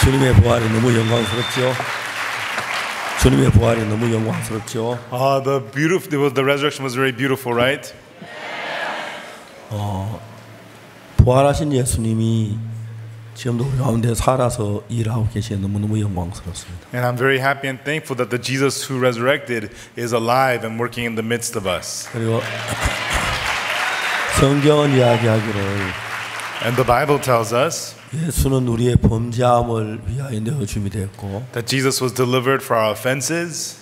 주님의 부활이 너무 영광스럽죠. 주님의 부활이 너무 영광스럽죠. The resurrection was very beautiful, right? 부활하신 예수님이 지금도 우리 가운데 살아서 일하고 계시는 너무너무 영광스럽습니다. And I'm very happy and thankful that the Jesus who resurrected is alive and working in the midst of us. 그리고 성경은 이야기하기를 And the Bible tells us 예수는 우리의 범죄함을 위하여 내어줌이 되었고 that Jesus was delivered for our offenses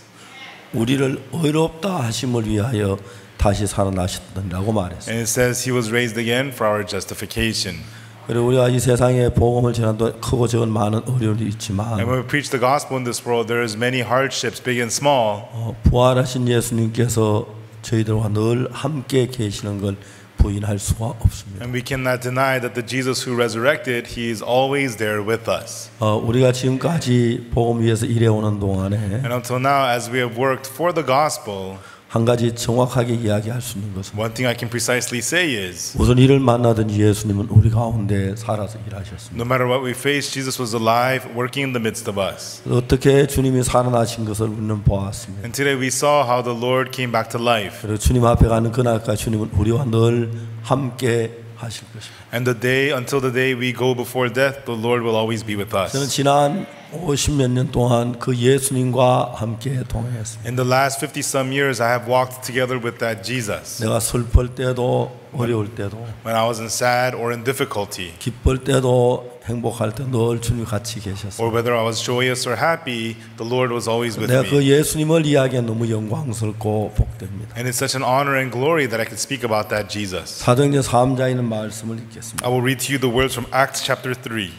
우리를 의롭다 하심을 위하여 다시 살아나셨다고 말했어요. and it says he was raised again for our justification. 그리고 우리가 이 세상에 복음을 전한 동안 크고 적은 많은 어려움이 있지만 And when we preach the gospel in this world, there is many hardships, big and small. 부활하신 예수님께서 저희들과 늘 함께 계시는 걸 부인할 수가 없습니다. And we cannot deny that the Jesus who resurrected, he is always there with us. 우리가 지금까지 복음 위해서 일해오는 동안에 And until now, as we have worked for the gospel, 한 가지 정확하게 이야기할 수 있는 것은 one thing I can precisely say is 무슨 일을 만나든지 예수님은 우리 가운데 살아서 일하셨습니다. no matter what we face, Jesus was alive, working in the midst of us. 어떻게 주님이 살아나신 것을 우리는 보았습니다. And today we saw how the Lord came back to life. 그리고 주님 앞에 가는 그날까지 주님은 우리와 늘 함께 하실 것입니다. And until the day we go before death, the Lord will always be with us. 저는 지난 50몇 년 동안 그 예수님과 함께 동행했습니다. In the last 50-some years, I have walked together with that Jesus. 내가 슬플 때도 어려울 때도 When I was in sad or in difficulty, 기쁠 때도 행복할 때 늘 주님 같이 계셨어요. or whether I was joyous or happy, the Lord was always with 내가 그 me. 예수님을 이야기해 너무 영광스럽고 복됩니다. And it's such an honor and glory that I could speak about that Jesus. 사도행전 3장에 있는 말씀을 읽겠습니다. I will read to you the words from Acts chapter 3.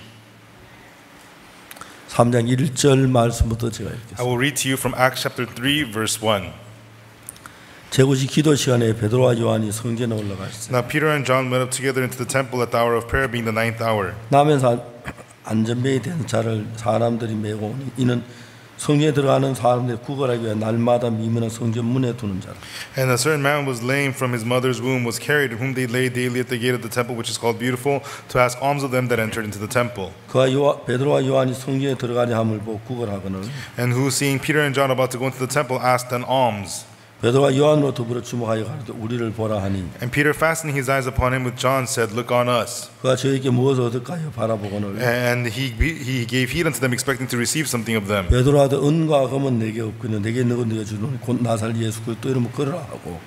3장 1절 말씀부터 제가 I 읽겠습니다. will read to you from Acts chapter 3 verse 1. 제구시 기도 시간에 베드로와 요한이 성전에 올라갔어요. Now Peter and John went up together into the temple at the hour of prayer, being the 9th hour. 남에서 안전뱅이 된 자를 사람들이 메고 오니 이는 성전에 들어가는 사람들이 구걸하기 위해 날마다 미문한 성전 문에 두는 자라. And a certain man was lame from his mother's womb, was carried, whom they laid daily at the gate of the temple, which is called Beautiful, to ask alms of them that entered into the temple. 그와 베드로와 요한이 성전에 들어가려 함을 보고 구걸하거늘 And who, seeing Peter and John about to go into the temple, asked an alms. 베드로와 요한으로 더불어 주목하여 가로되 우리를 보라 하니 And Peter, fastening his eyes upon him with John, said, Look on us. 그가 저에게 무엇을 얻을까요 바라보거늘 And he gave heed unto them, expecting to receive something of them. 베드로하되 은과 금은 내게 없거늘 내게 있는 건 네가 주노니 곧 나살 예수 그리스도 이름을 걸으라 하고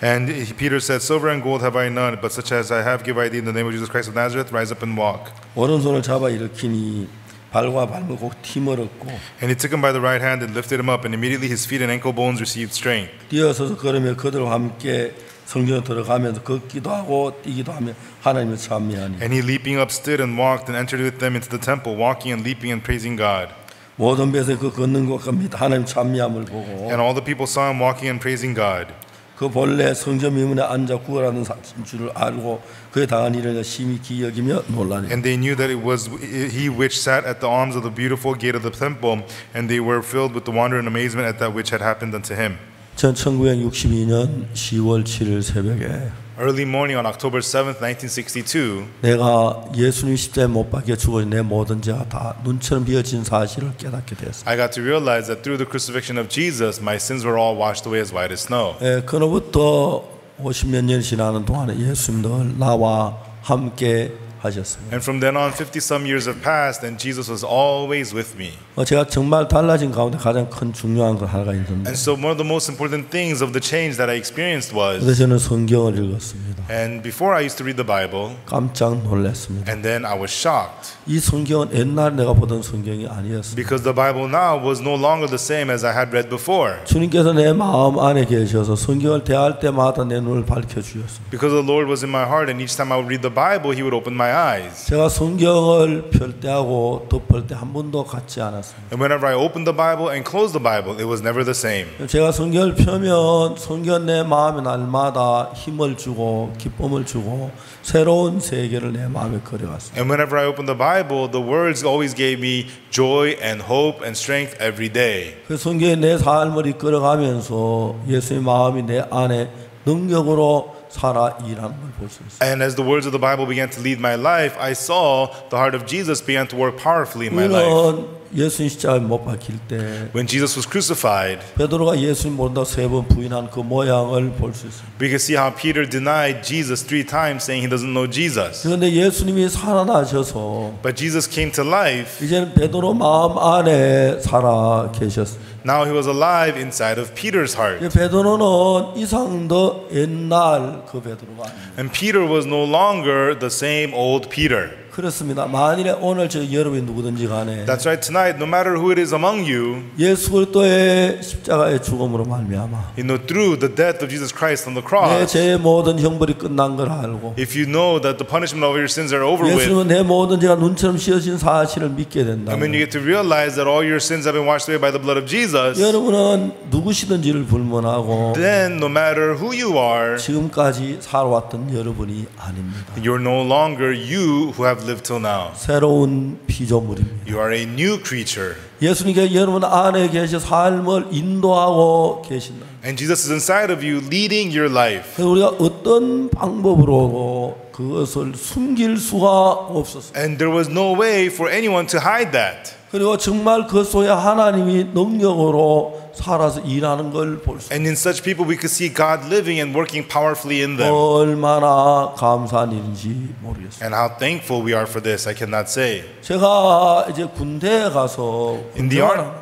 And Peter said, Silver and gold have I none, but such as I have give I thee in the name of Jesus Christ of Nazareth, rise up and walk. 오른손을 잡아 일으키니 발과 발목을 힘을 얻고 And he took him by the right hand and lifted him up, and immediately his feet and ankle bones received strength. 뛰어서서 걸으며 그들과 함께 성전에 들어가면서 걷기도 하고 뛰기도 하며 하나님을 찬미하니 And he leaping up stood and walked and entered with them into the temple, walking and leaping and praising God. 모든 배에서 그 걷는 것과 및 하나님 찬미함을 보고 And all the people saw him walking and praising God. 그 본래 성전 미문에 앉아 구걸하는 줄을 알고 그에 당한 일을 심히 기여기며 놀라니 And they knew that it was he which sat at the arms of the beautiful gate of the temple, and they were filled with the wonder and amazement at that which had happened unto him. 전 1962년 10월 7일 새벽에 Early morning on October 7th, 1962, 내가 예수님 십자가에 못 박혀 죽은 내 모든 죄가 다 눈처럼 비어진 사실을 깨닫게 되었습니다. I got to realize that through the crucifixion of Jesus, my sins were all washed away as white as snow. 그로부터 50몇 년이 지나는 동안에 예수님 늘 나와 함께 하셨습니다. And from then on, 50-some years have passed, and Jesus was always with me. 제가 정말 달라진 가운데 가장 큰 중요한 것 하나가 있는데 And so one of the most important things of the change that I experienced 그래서 was, 저는 성경을 읽었습니다. and before I used to read the Bible, 깜짝 놀랐습니다. and then I was shocked. 이 성경은 옛날 내가 보던 성경이 아니었습니다. Because the Bible now was no longer the same as I had read before. 주님께서 내 마음 안에 계셔서 성경을 대할 때마다 내 눈을 밝혀주셨습니다. Because the Lord was in my heart, and each time I would read the Bible, He would open my eyes. 제가 성경을 펼 때하고 덮을 때 한 번도 같지 않았습니다. And whenever I opened the Bible and closed the Bible, it was never the same. 제가 성경을 펴면 성경 내 마음에 날마다 힘을 주고 기쁨을 주고 새로운 세계를 내 마음에 그려왔습니다. And whenever I opened the Bible, the words always gave me joy and hope and strength every day. 그 성경에 내 삶을 이끌어가면서 예수의 마음이 내 안에 능력으로 살아 일하는 걸 볼 수 있어요. And as the words of the Bible began to lead my life, I saw the heart of Jesus began to work powerfully in my life. 우리는 예수님 십자가에 못 박힐 때 When Jesus was crucified, 베드로가 예수님 모른다고 3번 부인한 그 모양을 볼 수 있어요. we can see how Peter denied Jesus 3 times, saying he doesn't know Jesus. 그런데 예수님이 살아나셔서 But Jesus came to life. 이제는 베드로 마음 안에 살아 계셨어요. Now he was alive inside of Peter's heart. 베드로는 이상 더 옛날 그 베드로가 아닙니다. And Peter was no longer the same old Peter. 그렇습니다. 만일에 오늘 여러분이 누구든지 간에 That's right, tonight, no matter who it is among you, 예수 그리스도의 십자가의 죽음으로 말미암아 through the death of Jesus Christ on the 내 cross, 죄의 모든 형벌이 끝난 걸 알고 if you know that the punishment of your sins are over with, 예수님은 내 모든 죄가 눈처럼 씌어진 사실을 믿게 된다. and when you get to realize that all your sins have been washed away by the blood of Jesus, 여러분은 누구시든지를 불문하고 then no matter who you are, 지금까지 살아왔던 여러분이 아닙니다. you're no longer you who have lived till now. 새로운 피조물입니다. You are a new creature. 예수님께 여러분 안에 계셔 삶을 인도하고 계신다. And Jesus is inside of you, leading your life. 그래서 우리가 어떤 방법으로 그것을 숨길 수가 없었어요. And there was no way for anyone to hide that. 그리고 정말 그 속에 하나님이 능력으로 살아서 일하는 걸 볼 수 있어요. And in such people, we could see God living and working powerfully in them. 얼마나 감사한 일인지 모르겠어요. And how thankful we are for this, I cannot say. 제가 이제 군대에 가서 In the 군대를 army,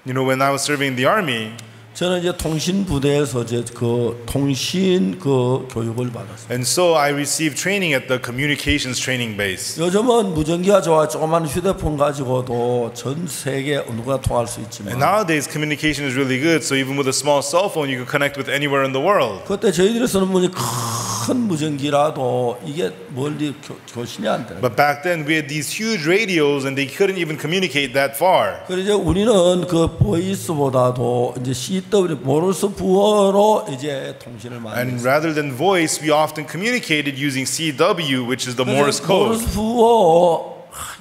하는데 when I was serving in the army, 저는 이제 통신 부대에서 이제 그 통신 그 교육을 받았어요. and so I received training at the communications training base. 요즘은 무전기가 좋아 조그만 휴대폰 가지고도 전 세계 누구나 통할 수 And 있지만 nowadays, communication is really good. So even with a small cell phone, you can connect with anywhere in the world. 그때 저희들이 쓰는 분이 큰 무전기라도 이게 멀리 교신이 안 되는 거예요. But back then, we had these huge radios, and they couldn't even communicate that far. 그래서 우리는 그 보이스보다도 이제 CW 모르스 부어로 이제 통신을 많이 And 했어요. rather than voice, we often communicated using CW, which is the Morse code. 모르스 부어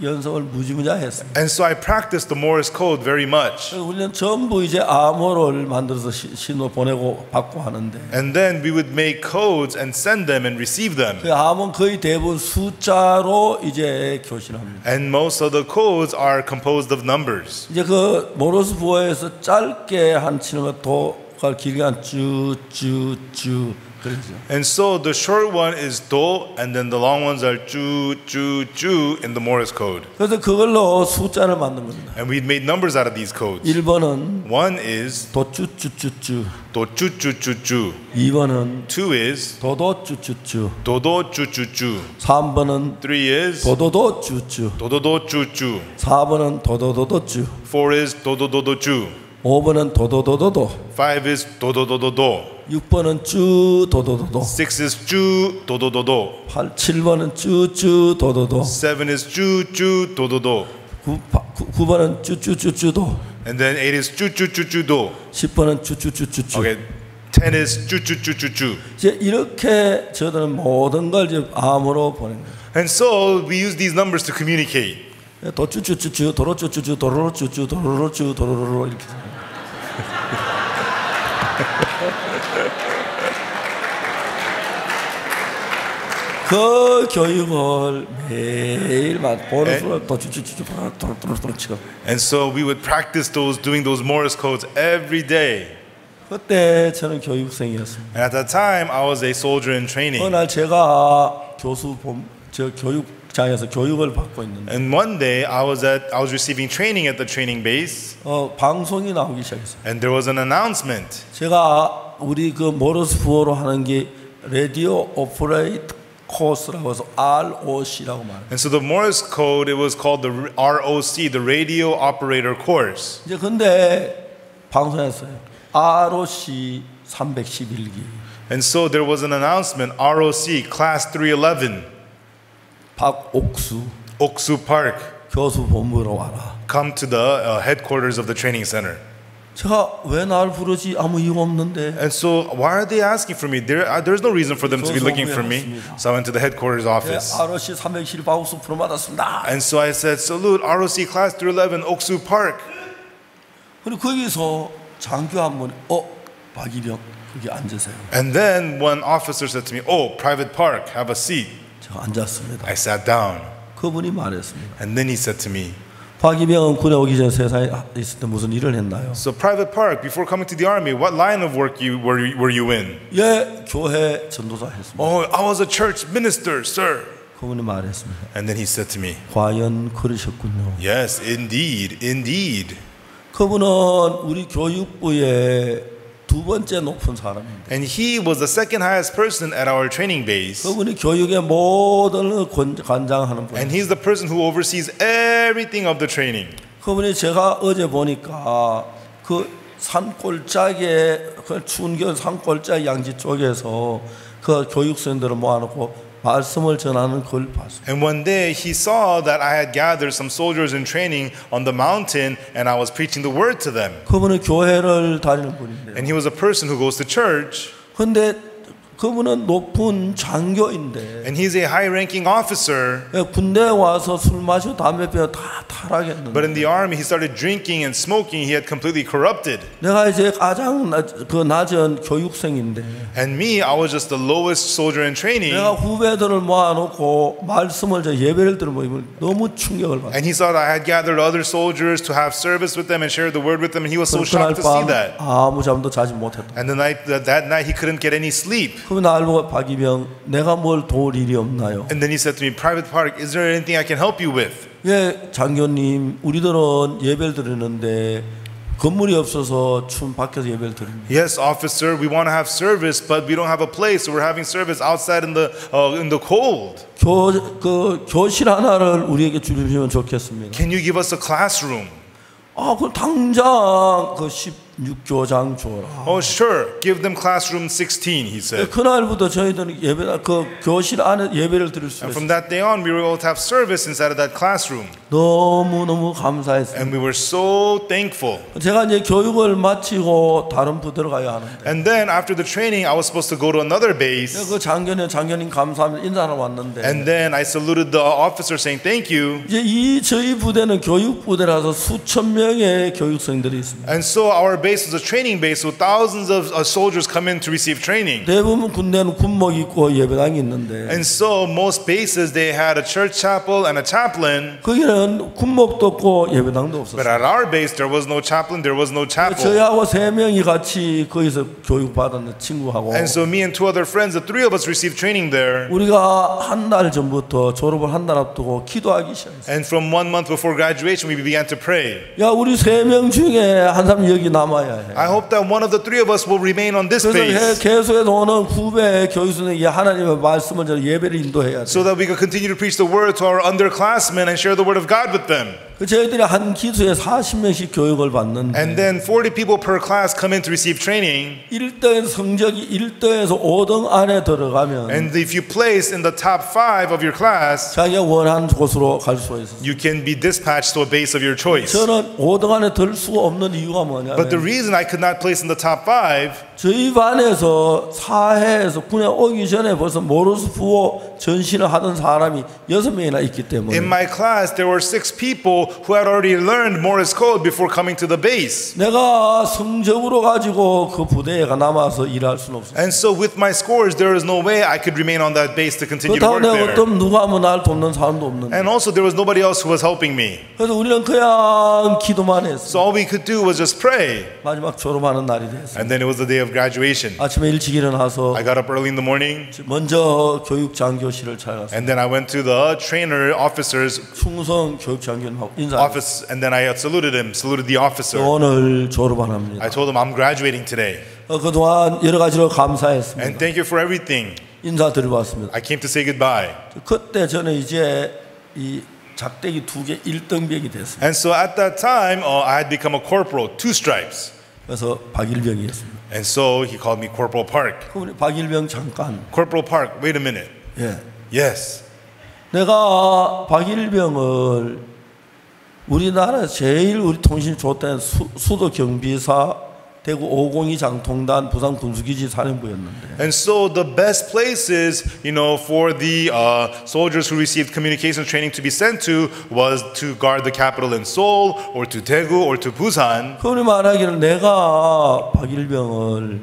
연습을 무지무지하게 했어요. And so I practiced the Morse code very much. 그래서 우리는 전부 이제 암호를 만들어서 신호 보내고 받고 하는데 And then we would make codes and send them and receive them. 그 암호는 거의 대부분 숫자로 이제 교신합니다. And most of the codes are composed of numbers. 이제 그 모르스 부어에서 짧게 한 치는 것도 길게 한 쭈쭈쭈 그러죠. And so the short one is do, and then the long ones are ju, ju, ju in the Morse code. 그래서 그걸로 숫자를 만든 겁니다. And we'd made numbers out of these codes. 1번은 One is 도쭈쭈쭈쭈, do, ju, ju, ju, ju. 2번은 Two is 도도쭈쭈쭈, do, do, ju, ju, ju. 3번은 Three is 도도도쭈쭈, do, do, do, ju, ju. 4번은 도도도도쭈, Four is do, do, do, do, ju. 5번은 도도도도도, Five is do, do, do, do, do. 6번은 쭈 도도도도, Six is ju, do, do, do, do. 7번은 쭈쭈 도도도, Seven is ju, ju, do, do, do. 9번은 쭈쭈쭈쭈도, And then eight is ju, ju, ju, ju, do. 10번은 쭈쭈쭈쭈쭈. Okay. 10 is ju, ju, ju, ju, ju. 이제 이렇게 저들은 모든 걸 이제 암으로 보낸 거예요. And so we use these numbers to communicate. 도쭈쭈쭈쭈, 도로쭈쭈쭈, 도로로쭈쭈, 도로로쭈, 도로로로 이렇게. 그 교육을 매일만 보너스로 도쭈쭈쭈쭈, 도로로로 치고. And so we would practice doing those Morse codes every day. 그때 저는 교육생이었습니다. And at that time, I was a soldier in training. 어느 날 제가 저 교육장에서 교육을 받고 있는데 And one day, I was receiving training at the training base, 방송이 나오기 시작했어요. and there was an announcement. 제가 우리 그 모르스 부호로 하는 게 라디오 오퍼레이트 코스라고 해서 ROC라고 말해요. And so the Morse code, it was called the ROC, the Radio Operator Course. 이제 근데 방송했어요. ROC 311기. And so there was an announcement, ROC, Class 311, 박옥수 Oksu Park, 교수 본부로 와라. come to the headquarters of the training center. 제가 왜 날 부르지 아무 이유 없는데. And so why are they asking for me? There's no reason for them to be looking for me. So I went to the headquarters office. ROC 311 박옥수 부름받았습니다. And so I said, salute ROC Class 311, Oksu Park. 그리고 거기서 장교 한 분, 박일영 여기 앉으세요. And then one officer said to me, "Oh, Private Park, have a seat." 제가 앉았습니다. I sat down. 그분이 말했습니다. And then he said to me, 박이병은 군에 오기 전에 세상에 있을 때 무슨 일을 했나요? "So Private Park, before coming to the army, what line of work were you in?" 예, 교회 전도사 했습니다. "Oh, I was a church minister, sir." 그분이 말했습니다. And then he said to me, 과연 그러셨군요. "Yes, indeed, indeed." 그분은 우리 교육부의 두 번째 높은 사람입니다. And he was the second highest person at our training base. 그분이 교육의 모든 관장하는 분. And he's the person who oversees everything of the training. 그분이 제가 어제 보니까 그 산골짜기에 그 추운 겨울 산골짜기 양지 쪽에서 그 교육생들을 모아놓고 말씀을 전하는 걸 봤습니다. And one day he saw that I had gathered some soldiers in training on the mountain and I was preaching the word to them. 그분은 교회를 다니는 분인데요. And he was a person who goes to church. 근데 그분은 높은 장교인데 And he's a high-ranking officer. 군대에 와서 술 마시고 담배 피워 다 타락했는데 But in the army he started drinking and smoking. He had completely corrupted. 내가 이제 가장 낮은 교육생인데 And me, I was just the lowest soldier in training. 내가 후배들을 모아놓고 말씀을 예배를 들으면 너무 충격을 받았어요. And he saw that I had gathered other soldiers to have service with them and share the word with them. And he was so 그날 shocked to see 밤 that. 아무 잠도 자지 못했다. And that night he couldn't get any sleep. 그러면 날 보고 박이병 내가 뭘 도울 일이 없나요? And then he said to me, "Private Park, is there anything I can help you with?" 예, 장교님 우리들은 예배를 드리는데 건물이 없어서 춤 밖에서 예배를 드립니다. Yes, officer, we want to have service, but we don't have a place, so we're having service outside in the cold. 교실 하나를 우리에게 주시면 좋겠습니다. Can you give us a classroom? 그 당장 그 16교장 줘라. Oh, sure. Give them classroom 16, he said. 그날부터 저희들은 그 교실 안에 예배를 드릴 수 And 있어요. from that day on, we were able to have service inside of that classroom. 너무너무 감사했어요. And we were so thankful. 제가 이제 교육을 마치고 다른 부대로 가야 하는데 And then after the training, I was supposed to go to another base. 그 장교님 감사합니다 인사하러 왔는데 And then I saluted the officer saying thank you. 이제 저희 부대는 교육 부대라서 수천 명의 교육생들이 있습니다. And so our base was a training base, so thousands of soldiers come in to receive training. 대부분 군대는 군복 입고 예배당이 있는데 And so most bases, they had a church chapel and a chaplain. 거기는 군복도 없고 예배당도 But 없었어요. at our base, there was no chaplain, there was no chapel. 저희하고 세 명이 같이 거기서 교육 받았는 친구하고 And so me and two other friends, the three of us received training there. 우리가 한 달 전부터 졸업을 한 달 앞두고 기도하기 시작했어요. And from 1 month before graduation, we began to pray. 야, 우리 세 명 중에 한 사람 여기 남아야 해. I hope that one of the three of us will remain on this 그래서 base 계속해서 오는 후배 교육생에게 하나님의 말씀을 전해 예배를 인도해야 돼. so that we could continue to preach the word to our underclassmen and share the word of God with them. 저희들이 한 기수에 40명씩 교육을 받는데 And then 40 people per class come in to receive training. 1등 성적이 1등에서 5등 안에 들어가면 And if you place in the top 5 of your class, 자기가 원하는 곳으로 갈 수가 있어요. you can be dispatched to a base of your choice. 저는 5등 안에 들 수가 없는 이유가 But the 뭐냐면 reason I could not place in the top 5, 저희 반에서 사회에서 군에 오기 전에 벌써 모르스 부호 전신을 하던 사람이 6명이나 있기 때문에 in my class there were 6 people who had already learned Morse code before coming to the base. 내가 성적으로 가지고 그 부대에 남아서 일할 수는 없어요. And so with my scores, there is no way I could remain on that base to continue to 그렇다고 work 내가 there. 어떤 누가 하면 날 돕는 사람도 없는데 And also there was nobody else who was helping me. 그래서 우리는 그냥 기도만 했어요. So all we could do was just pray. 마지막 졸업하는 날이 됐어요. And then it was the day of graduation. 아침에 일찍 일어나서 I got up early in the morning. 먼저 교육장교실을 찾아갔어요. And then I went to the trainer officer's 충성 교육장교님하고 인사했어요. office. And then I saluted him, saluted the officer. 오늘 졸업합니다. I told him I'm graduating today. 그동안 여러 가지로 감사했습니다. And thank you for everything. 인사드리고 왔습니다. I came to say goodbye. 그때 저는 이제 이 작대기 2개 1등병이 됐습니다. And so at that time, I had become a corporal, 2 stripes. 그래서 박일병이었습니다. And so he called me Corporal Park. 그럼 박일병 잠깐. Corporal Park, wait a minute. 예. Yes. 내가 박일병을 우리나라 제일 우리 통신 좋던 수도 경비사 대구 502 장통단 부산 군수기지 사령부였는데. And so the best places, for the soldiers who received communication training to be sent to was to guard the capital in Seoul or to Daegu or to Busan. 그분이 말하기를 내가 박일병을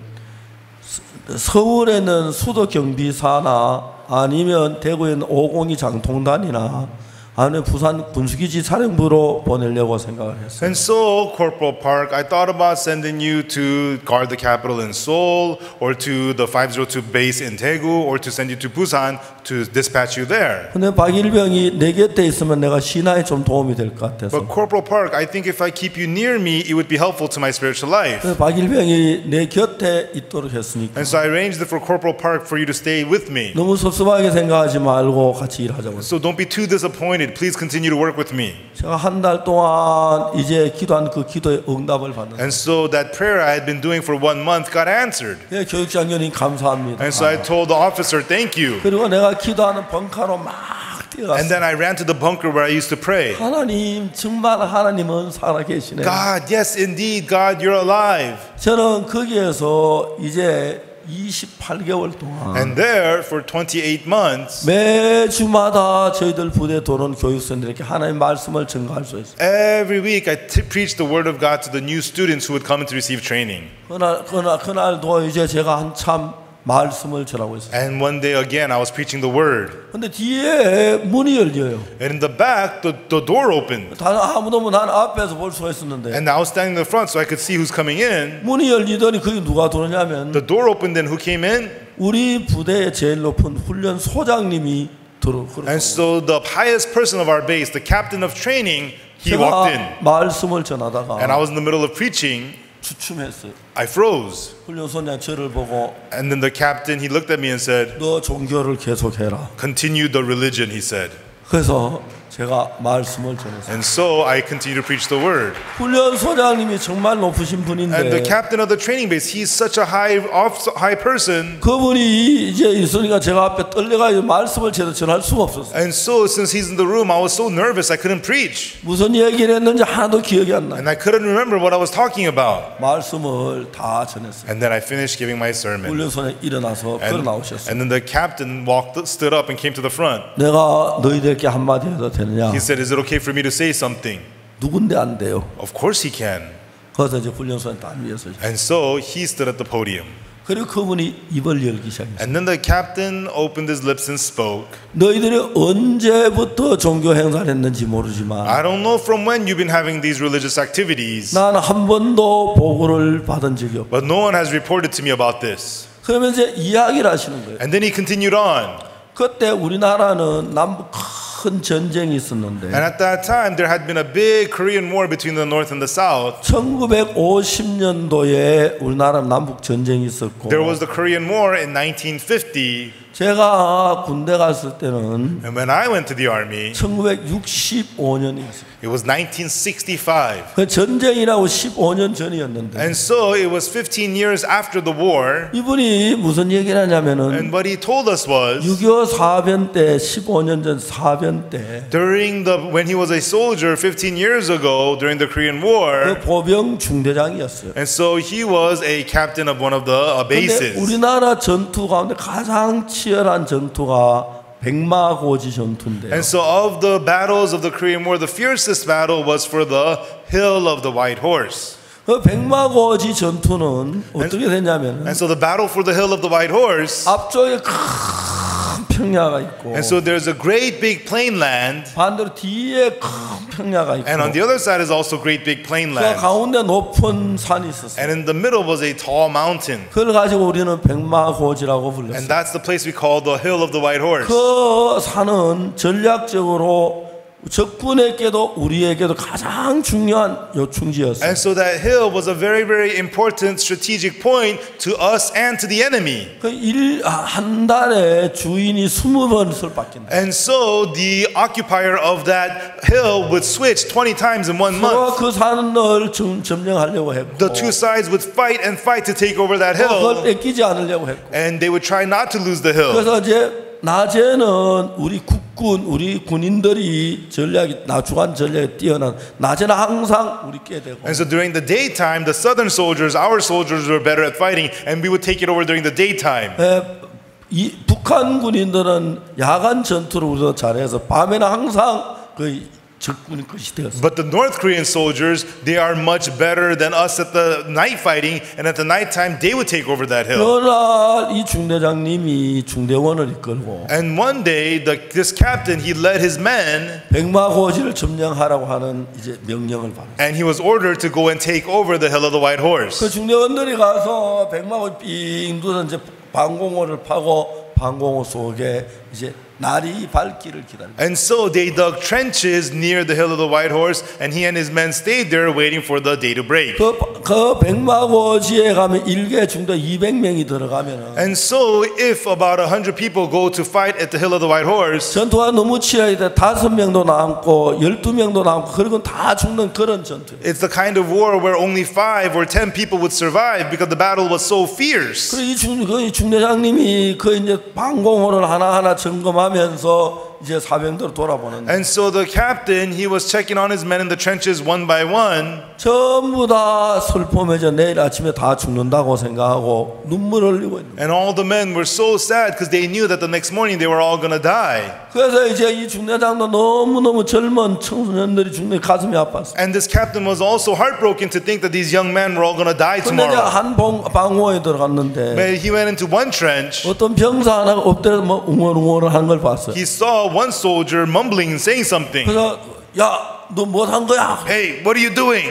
서울에는 수도 경비사나 아니면 대구에 있는 502 장통단이나 아니면 부산 군수기지 사령부로 보내려고 생각을 했어요. And so, Corporal Park, I thought about sending you to guard the capital in Seoul, or to the 502 base in Daegu, or to send you to Busan to dispatch you there. 근데 박일병이 내 곁에 있으면 내가 신화에 좀 도움이 될 것 같아서. But Corporal Park, I think if I keep you near me, it would be helpful to my spiritual life. 그래서 박일병이 내 곁에 있도록 했으니까. And so I arranged it for Corporal Park for you to stay with me. 너무 섭섭하게 생각하지 말고 같이 일하자고. So don't be too disappointed. Please continue to work with me. 제가 한 달 동안 이제 기도한 그 기도의 응답을 받는. And so that prayer I had been doing for 1 month got answered. 예, 교육장교님 감사합니다. And so I told the officer, thank you. 그리고 내가 기도하는 벙커로 막 뛰어갔어. And then I ran to the bunker where I used to pray. 하나님 정말 하나님은 살아계시네. God, yes, indeed, God, you're alive. 저는 거기에서 이제 28개월 동안 And there, for 28 months, 매주마다 저희들 부대 도는 교육생들에게 하나님 말씀을 전가할 수 있어요. every week I preached the word of God to the new students who would come in to receive training. 그날도 이제 제가 한참 말씀을 전하고 있어요. And one day again, I was preaching the word. 근데 뒤에 문이 열려요. And in the back, the door opened. 아무도 없는 난 앞에서 볼 수가 있었는데 And I was standing in the front so I could see who's coming in. 문이 열리더니 거기 누가 들어오냐면 The door opened and who came in? 우리 부대의 제일 높은 훈련 소장님이 들어오고 And so the highest person of our base, the captain of training, he walked in. 제가 말씀을 전하다가 And I was in the middle of preaching. 주춤했어요. I froze. 훈련 소장 저를 보고 And then the captain, he looked at me and said, 너 종교를 계속해라. continue the religion, he said. 그래서 제가 말씀을 전했어요. And so I continued to preach the word. 훈련 소장님이 정말 높으신 And the 분인데 captain of the training base, he's such a high person. 그분이 이제 있으니까 제가 앞에 떨려가지고 말씀을 제대로 전할 수가 없었어요. And so since he's in the room, I was so nervous I couldn't preach. 무슨 얘기를 했는지 하나도 기억이 안 나요. And I couldn't remember what I was talking about. 말씀을 다 전했어요. And then I finished giving my sermon. 훈련 소장이 일어나서 걸어 나오셨어요. And then the captain stood up and came to the front. 내가 너희들께 한마디 해도 되느냐? He said, is it okay for me to say something? 누군데 안 돼요. Of course he can. 그래서 이제 훈련 소장이 딱 위에서 And so he stood at the podium. 그리고 그분이 입을 열기 시작했어요. And then the captain opened his lips and spoke. 너희들이 언제부터 종교 행사를 했는지 모르지만 I don't know from when you've been having these religious activities, 난 한 번도 보고를 받은 적이 없고 but no one has reported to me about this. 그러면 이제 이야기를 하시는 거예요. And then he continued on. 그때 우리나라는 남북 큰 전쟁이 있었는데 And at that time, there had been a big Korean War between the North and the South. 1950년도에 우리나라 남북 전쟁이 있었고 There was the Korean War in 1950. 제가 군대 갔을 때는 And when I went to the army, 1965년이었어요. it was 1965. 그 전쟁이라고 15년 전이었는데 And so it was 15 years after the war. 이분이 무슨 얘기를 하냐면은 And what he told us was, 6.25 사변 때 15년 전 사변 때 when he was a soldier 15 years ago during the Korean 그 War, 보병 중대장이었어요. and so he was a captain of one of the 근데 bases. 우리나라 전투 가운데 가장 치열한 전투가 백마고지 전투인데요. And so of the battles of the Korean War, the fiercest battle was for the Hill of the White Horse. 그 백마고지 전투는 어떻게 됐냐면 And so the battle for the Hill of the White Horse, 앞쪽에 큰 평야가 있고 and so there's a great big plain land, 반대로 뒤에 큰 평야가 있고 and on the other side is also great big plain 그 land. 가운데 높은 산이 있었어요. And in the middle was a tall mountain. 그걸 가지고 우리는 백마고지라고 And 불렀어요. that's the place we call the Hill of the White Horse. 그 산은 전략적으로 적군에게도 우리에게도 가장 중요한 요충지였어요. And so that hill was a very, very important strategic point to us and to the enemy. 한 달에 주인이 20번을 바뀐다. And so the occupier of that hill would switch 20 times in 1 month. 그 산을 점령하려고 했고 The two sides would fight and fight to take over that 그걸 hill. 뺏기지 않으려고 했고 And they would try not to lose the hill. 그래서 이제 낮에는 우리 국군, 우리 군인들이 전략이 나주관 전략에 뛰어난 낮에는 항상 우리 깨대고 And so during the daytime, the southern soldiers, our soldiers were better at fighting, and we would take it over during the daytime. 이 북한 군인들은 야간 전투를 우리도 잘해서 밤에는 항상 그 적군의 것이 되었습니다. But the North Korean soldiers, they are much better than us at the night fighting, and at the night time they would take over that hill. 그러나 이 중대장님이 중대원을 이끌고 And one day, this captain, he led his men, 백마고지를 점령하라고 하는 이제 명령을 받았어요. and he was ordered to go and take over the hill of the White Horse. 그 중대원들이 가서 백마고지 삥 두서 이제 방공호를 파고 방공호 속에 이제 날이 밝기를 기다립니다. And so they dug trenches near the hill of the White Horse, and he and his men stayed there waiting for the day to break. 그 백마고지에 가면 일개 중대 200명이 들어가면은 And so if about 100 people go to fight at the hill of the White Horse, 전투가 너무 치열해 5명도 남고 12명도 남고 그리고 다 죽는 그런 전투. it's the kind of war where only 5 or 10 people would survive because the battle was so fierce. 그리고 이 중대장님이 그 이제 방공호를 하나하나 점검하면서 이제 사병들 돌아보는데 And so the captain, he was checking on his men in the trenches one by one. 전부 다 슬픔해져 내일 아침에 다 죽는다고 생각하고 눈물을 흘리고 있는 거예요. And all the men were so sad because they knew that the next morning they were all going to die. 그래서 이제 이 중대장도 너무너무 젊은 청소년들이 죽는 가슴이 아팠어요. And this captain was also heartbroken to think that these young men were all going to die 근데 이제 tomorrow. 한 방호에 들어갔는데 But he went into one trench. 어떤 병사 하나가 엎드려서 뭐 웅얼웅얼을 한 걸 봤어요. He saw one soldier mumbling and saying something. 그래서 야, 너 뭐 한 거야? Hey, what are you doing?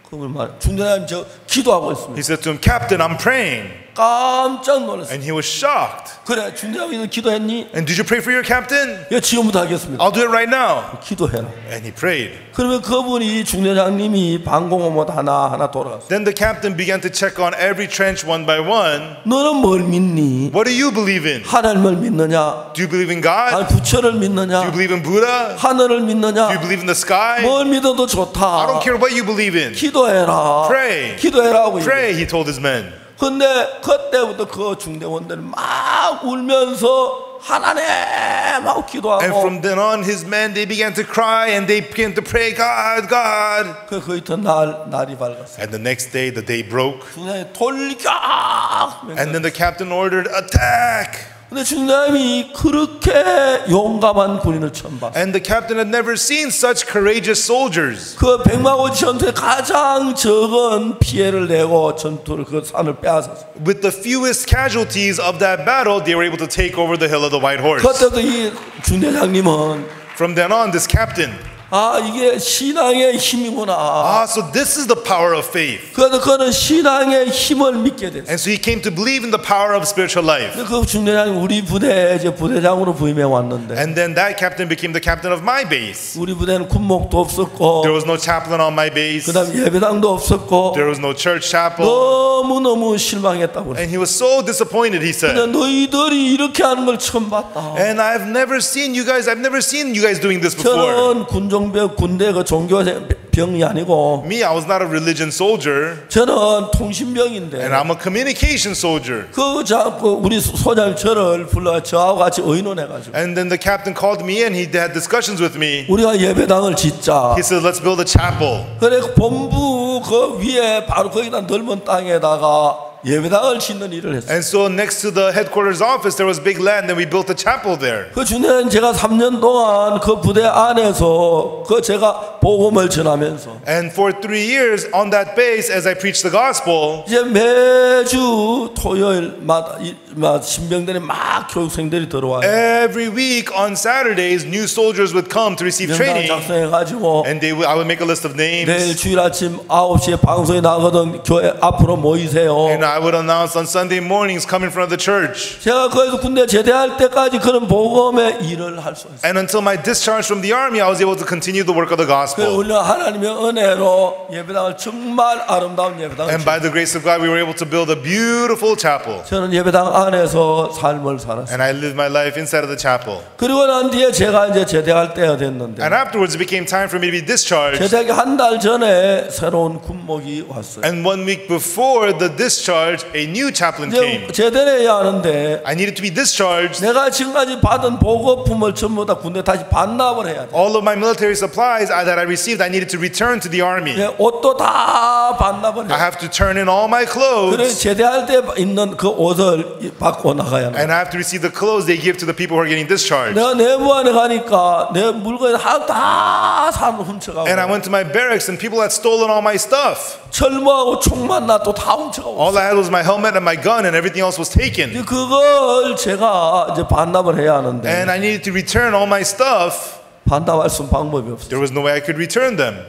그걸 말 중대장님 저 기도하고 He 있습니다. said to him, Captain, I'm praying. 깜짝 놀랐어요. And he was shocked. 그래 중대장님 너 기도했니? And did you pray for your captain? 예, 지금부터 하겠습니다. I'll do it right now. 기도해라. And he prayed. 그러면 그분이 중대장님이 방공호마다 하나하나 돌아갔어요. Then the captain began to check on every trench one by one. 너는 뭘 믿니? What do you believe in? 하나님을 믿느냐? Do you believe in God? 아니 부처를 Do you 믿느냐? believe in Buddha? 하늘을 Do you 믿느냐? believe in the sky? 뭘 믿어도 I 좋다. don't care what you believe in. 기도해라. Pray. 기도해라고. Pray, he told his men. 근데 그때부터 그 중대원들이 막 울면서 하나님 하고 And 기도하고 from then on, his men, they began to cry and they began to pray, God, God. 그 이튿 날이 밝았어요. And the next day, the day broke. 중대장이 돌격. And then the captain ordered, attack. 근데 중대장이 그렇게 용감한 군인을 처음 봤어요. And the captain had never seen such courageous soldiers. 그 백마고지 전투에 가장 적은 피해를 내고 전투를 그 산을 빼앗았어요. With the fewest casualties of that battle, they were able to take over the hill of the White Horse. 그때도 이 중대장님은 From then on, this captain, 아 이게 신앙의 힘이구나. so this is the power of faith. 그래서 그는 신앙의 힘을 믿게 됐어요. And so he came to believe in the power of spiritual life. 그 중대장이 우리 부대에 이제 부대장으로 부임해 왔는데 And then that captain became the captain of my base. 우리 부대는 군목도 없었고 There was no chaplain on my base. 그다음 예배당도 없었고 There was no church chapel. 너무너무 실망했다고 그랬어요. And he was so disappointed, he said. 근데 너희들이 이렇게 하는 걸 처음 봤다. And I've never seen you guys doing this before. 저는 군종병 군대 그 종교병이 아니고 Me, I was not a religion soldier. 저는 통신병인데 And I'm a communication soldier. 그 우리 소장님 저를 불러 저하고 같이 의논해가지고 And then the captain called me in. He had discussions with me. 우리가 예배당을 짓자. He said, let's build a chapel. 그래 본부 그 위에 바로 거기다 넓은 땅에다가 예배당을 짓는 일을 했어요. And so next to the headquarters office, there was big land, and we built a chapel there. 그 중에 제가 3년 동안 그 부대 안에서 그 제가 복음을 전하면서 And for 3 years on that base, as I preached the gospel, 이제 매주 토요일마다 신병들이 막 교육생들이 들어와요. every week on Saturdays, new soldiers would come to receive 명단 training. 작성해가지고 And I would make a list of 내일 names. 주일 아침 9시에 방송이 나거든 교회 앞으로 모이세요. And I would announce on Sunday mornings, come in front of the church. 제가 거기서 군대 제대할 때까지 그런 복음의 일을 할 수 있어요. And until my discharge from the army, I was able to continue the work of the 그래서 gospel. 우리는 하나님의 은혜로 예배당을 정말 아름다운 예배당을 And by the grace of God, we were able to build a beautiful chapel. 저는 예배당 안에서 삶을 살았어요. And I lived my life inside of the chapel. 그리고 난 뒤에 제가 이제 제대할 때가 됐는데 And afterwards, it became time for me to be discharged. 제대하기 한 달 전에 새로운 군목이 왔어요. And 1 week before the discharge, a new chaplain came. 이제 제대해야 하는데 I needed to be discharged. 내가 지금까지 받은 보급품을 전부 다 군대 다시 반납을 해야 돼. All of my military supplies that I received, I needed to return to the army. 옷도 다 반납을 I 해. have to turn in all my 그래서 clothes. 제대할 때 입는 그 옷을 받고 나가야 돼. And I have to receive the clothes they give to the people who are getting discharged. 내가 내부 안에 가니까 내 물건 다 사람 훔쳐가고. And I went to my barracks and people had stolen all my stuff. 철모하고 총만 놔도 다 훔쳐가고. All I had was my helmet and my gun and everything else was taken. 그걸 제가 이제 반납을 해야 하는데. And I needed to return all my stuff. 반납할 수 있는 방법이 없어요. There was no way I could return them.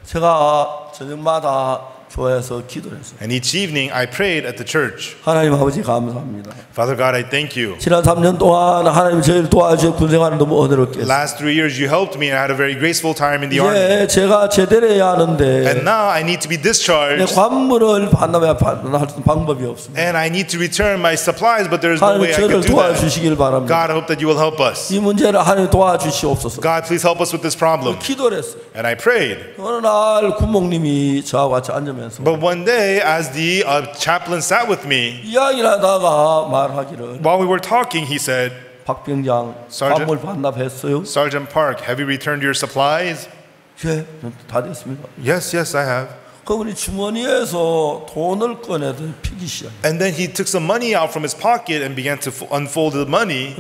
제가 저녁마다 교회에서 기도를 했어요. And each evening I prayed at the church. 하나님 아버지 감사합니다. Father God, I thank you. 지난 3년 동안 하나님 저희를 도와주셔 군생활을 너무 은혜롭게 했어요. Last 3 years you helped me and I had a very graceful time in the army. 이제 제가 제대해야 하는데 And now I need to be 내 discharged. 관물을 반납할 수 있는 방법이 없습니다. And I need to return my supplies, but there is no 하나님 way I 저를 could do that. 도와주시길 바랍니다. God, I hope that you will help us. 이 문제를 하나님 도와주시옵소서. God, please help us with this problem. 기도를 했어요. And I prayed. 어느 날 군목님이 저하고 같이 앉으면서 But one day, as the chaplain sat with me, 이야기를 하다가 말하기를 while we were talking, he said, 박병장 Sergeant. 관물 반납했어요? Sergeant Park, have you returned your supplies? 예, 다 됐습니다. Yes, yes, I have. 그분이 주머니에서 돈을 꺼내서 피기 시작해요. And then he took some money out from his pocket and began to unfold the money.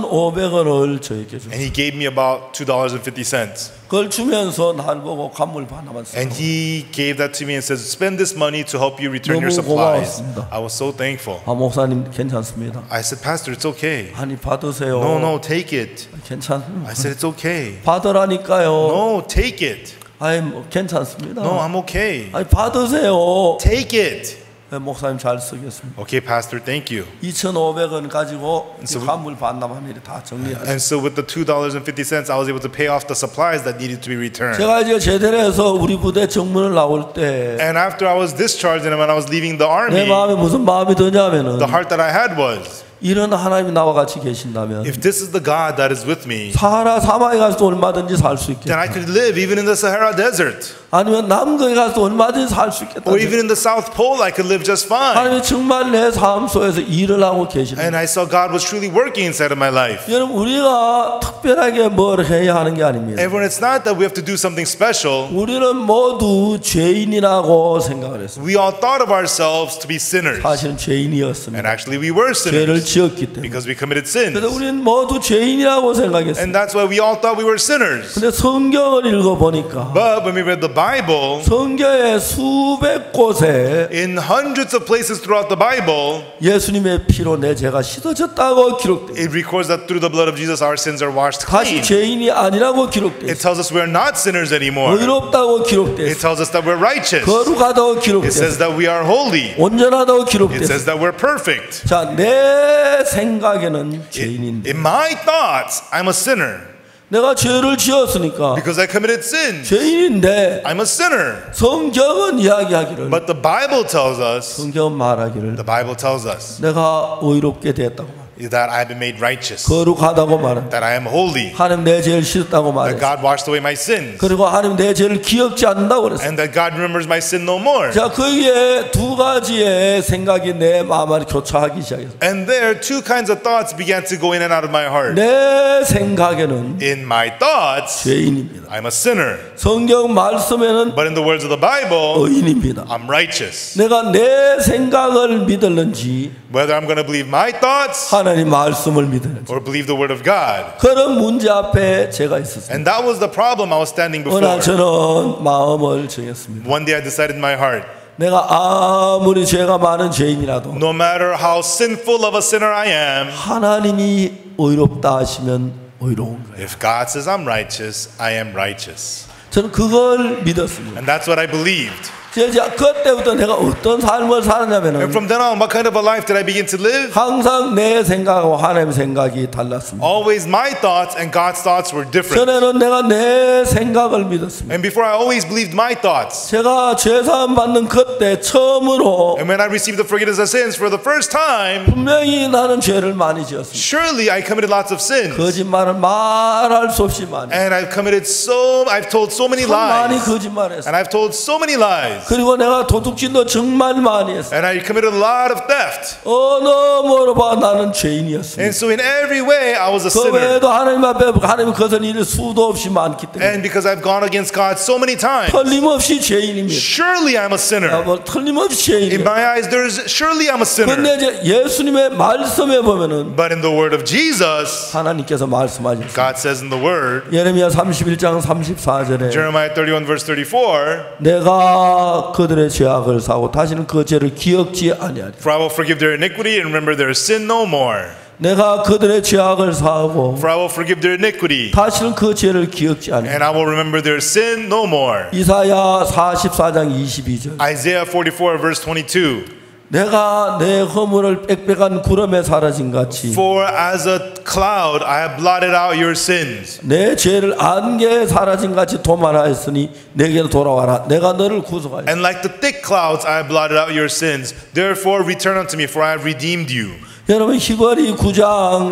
2,500원을 저에게 줬어요. And he gave me about $2.50. 그걸 주면서 날 보고 관물 반납했어요. And he gave that to me and says, spend this money to help you return your 너무 supplies. 고마웠습니다. I was so thankful. 아, 목사님 괜찮습니다. I said, Pastor, it's okay. 아니 받으세요. No, take it. 괜찮습니다. I said, it's okay. 받으라니까요. No, take it. 아이 뭐 괜찮습니다. No, I'm okay. 아니 받으세요. Take it. 네, 목사님 잘 쓰겠습니다. Okay, Pastor, thank you. 2,500원 가지고 So we- 관물 반납한 일이 다 정리하셨어요. And so with the $2.50, I was able to pay off the supplies that needed to be returned. 제가 이제 제대로 해서 우리 부대 정문을 나올 때 And after I was discharged and when I was leaving the 내 army, 마음에 무슨 마음이 드냐면은 the heart that I had was, 이런 하나님이 나와 같이 계신다면 if this is the God that is with me, 사하라 사막에 가서도 얼마든지 살 수 then 있겠다. I could live even in the Sahara Desert. 아니면 남극에 가서도 얼마든지 살 수 있겠다. Or even in the South Pole, I could live just fine. 하나님이 정말 내 삶 속에서 일을 하고 계시는. And I saw God was truly working inside of my life. 여러분 우리가 특별하게 뭘 해야 하는 게 아닙니다. Everyone, it's not that we have to do something special. 우리는 모두 죄인이라고 생각을 했습니다. We all thought of ourselves to be sinners. 사실은 And 죄인이었습니다. actually we were 죄를 sinners 지었기 때문에. because we committed sins. 그래서 우리는 모두 죄인이라고 생각했습니다. And that's why we all thought we were sinners. 근데 성경을 읽어보니까 But when we read the Bible, 성경의 수백 곳에 in hundreds of places throughout the Bible, 예수님의 피로 내 죄가 씻어졌다고 기록돼요. it records that through the blood of Jesus our sins are washed 다시 clean. 죄인이 아니라고 It 기록돼요. tells us we are not sinners anymore. 의롭다고 기록돼요. It tells us that we're righteous. 거룩하다고 It 기록돼요. says that we are holy. 온전하다고 It 기록돼요. says that we're perfect. 자, 내 생각에는 죄인인데 In my thoughts, I'm a sinner 내가 죄를 지었으니까 because I committed sins. 죄인인데 I'm a sinner. 성경은 이야기하기를 But the Bible tells us, 성경은 말하기를 the Bible tells us 내가 의롭게 되었다고 that I have been made righteous, 거룩하다고 말한다. that I am holy, 하나님 내 죄를 씻었다고 that 말했어. God washed away my sins, 그리고 하나님 내 죄를 기억지 않는다고 그랬어. and that God remembers my sin no more. 자, 거기에 두 가지의 생각이 내 마음을 교차하기 시작했어. And there, two kinds of thoughts began to go in and out of my heart. 내 생각에는 In my thoughts, 죄인입니다. I'm a sinner. 성경 말씀에는 But in the words of the Bible, 의인입니다. I'm righteous. 내가 내 생각을 믿을는지 Whether I'm going to believe my thoughts 하나님 말씀을 믿을는지 or believe the word of God. 그런 문제 앞에 제가 있었습니다. And that was the problem I was standing 어느 날 before. 저는 마음을 정했습니다. One day I decided in my heart, 내가 아무리 죄가 많은 죄인이라도 no matter how sinful of a sinner I am, 하나님이 의롭다 하시면 의로운 거예요. if God says I'm righteous, I am righteous. 저는 그걸 믿었습니다. And that's what I believed. 제가 그때부터 내가 어떤 삶을 And 살았냐면은 from then on, what kind of a life did I begin to live? 항상 내 생각하고 하나님 생각이 달랐습니다. Always my thoughts and God's thoughts were different. 전에는 내가 내 생각을 믿었습니다. And before I always believed my thoughts. 제가 죄사함 받는 그때 처음으로 And when I received the forgiveness of sins for the first time, 분명히 나는 죄를 많이 지었습니다. surely I committed lots of sins. 거짓말을 말할 수 없이 많이. And I've told so many 참 많이 lies. 거짓말했어요. And I've told so many lies. 그리고 내가 도둑질도 정말 많이 했어. And I committed a lot of theft. 너무로 봐 나는 죄인이었습니다. And so in every way I was a 그 sinner. 외에도 하나님 앞에 하나님 거스른 일이 수도 없이 많기 때문에 And because I've gone against God so many times, 틀림없이 죄인입니다. surely I'm a sinner. 뭐 틀림없이 In 죄인이에요. my eyes, surely I'm a sinner. 근데 이제 예수님의 말씀에 보면은 But in the word of Jesus, 하나님께서 말씀하셨어요. God says in the word, 예레미야 31장 34절에 Jeremiah 31 verse 34, 내가 그들의 죄악을 사고 다시는 그 죄를 기억지 아니하리. For I will forgive their iniquity and remember their sin no more. 내가 그들의 죄악을 사하고 For I will forgive their iniquity 다시는 그 죄를 기억지 아니하리. and I will remember their sin no more. 이사야 44장 22절 Isaiah 44 verse 22. 내가 내 허물을 빽빽한 구름에 사라진 같이 For as a cloud I have blotted out your sins. 내 죄를 안개에 사라진 같이 도말하였으니 내게로 돌아와라. 내가 너를 구속하리라. And like the thick clouds I have blotted out your sins. Therefore return unto me, for I have redeemed you. 여러분 히브리 9장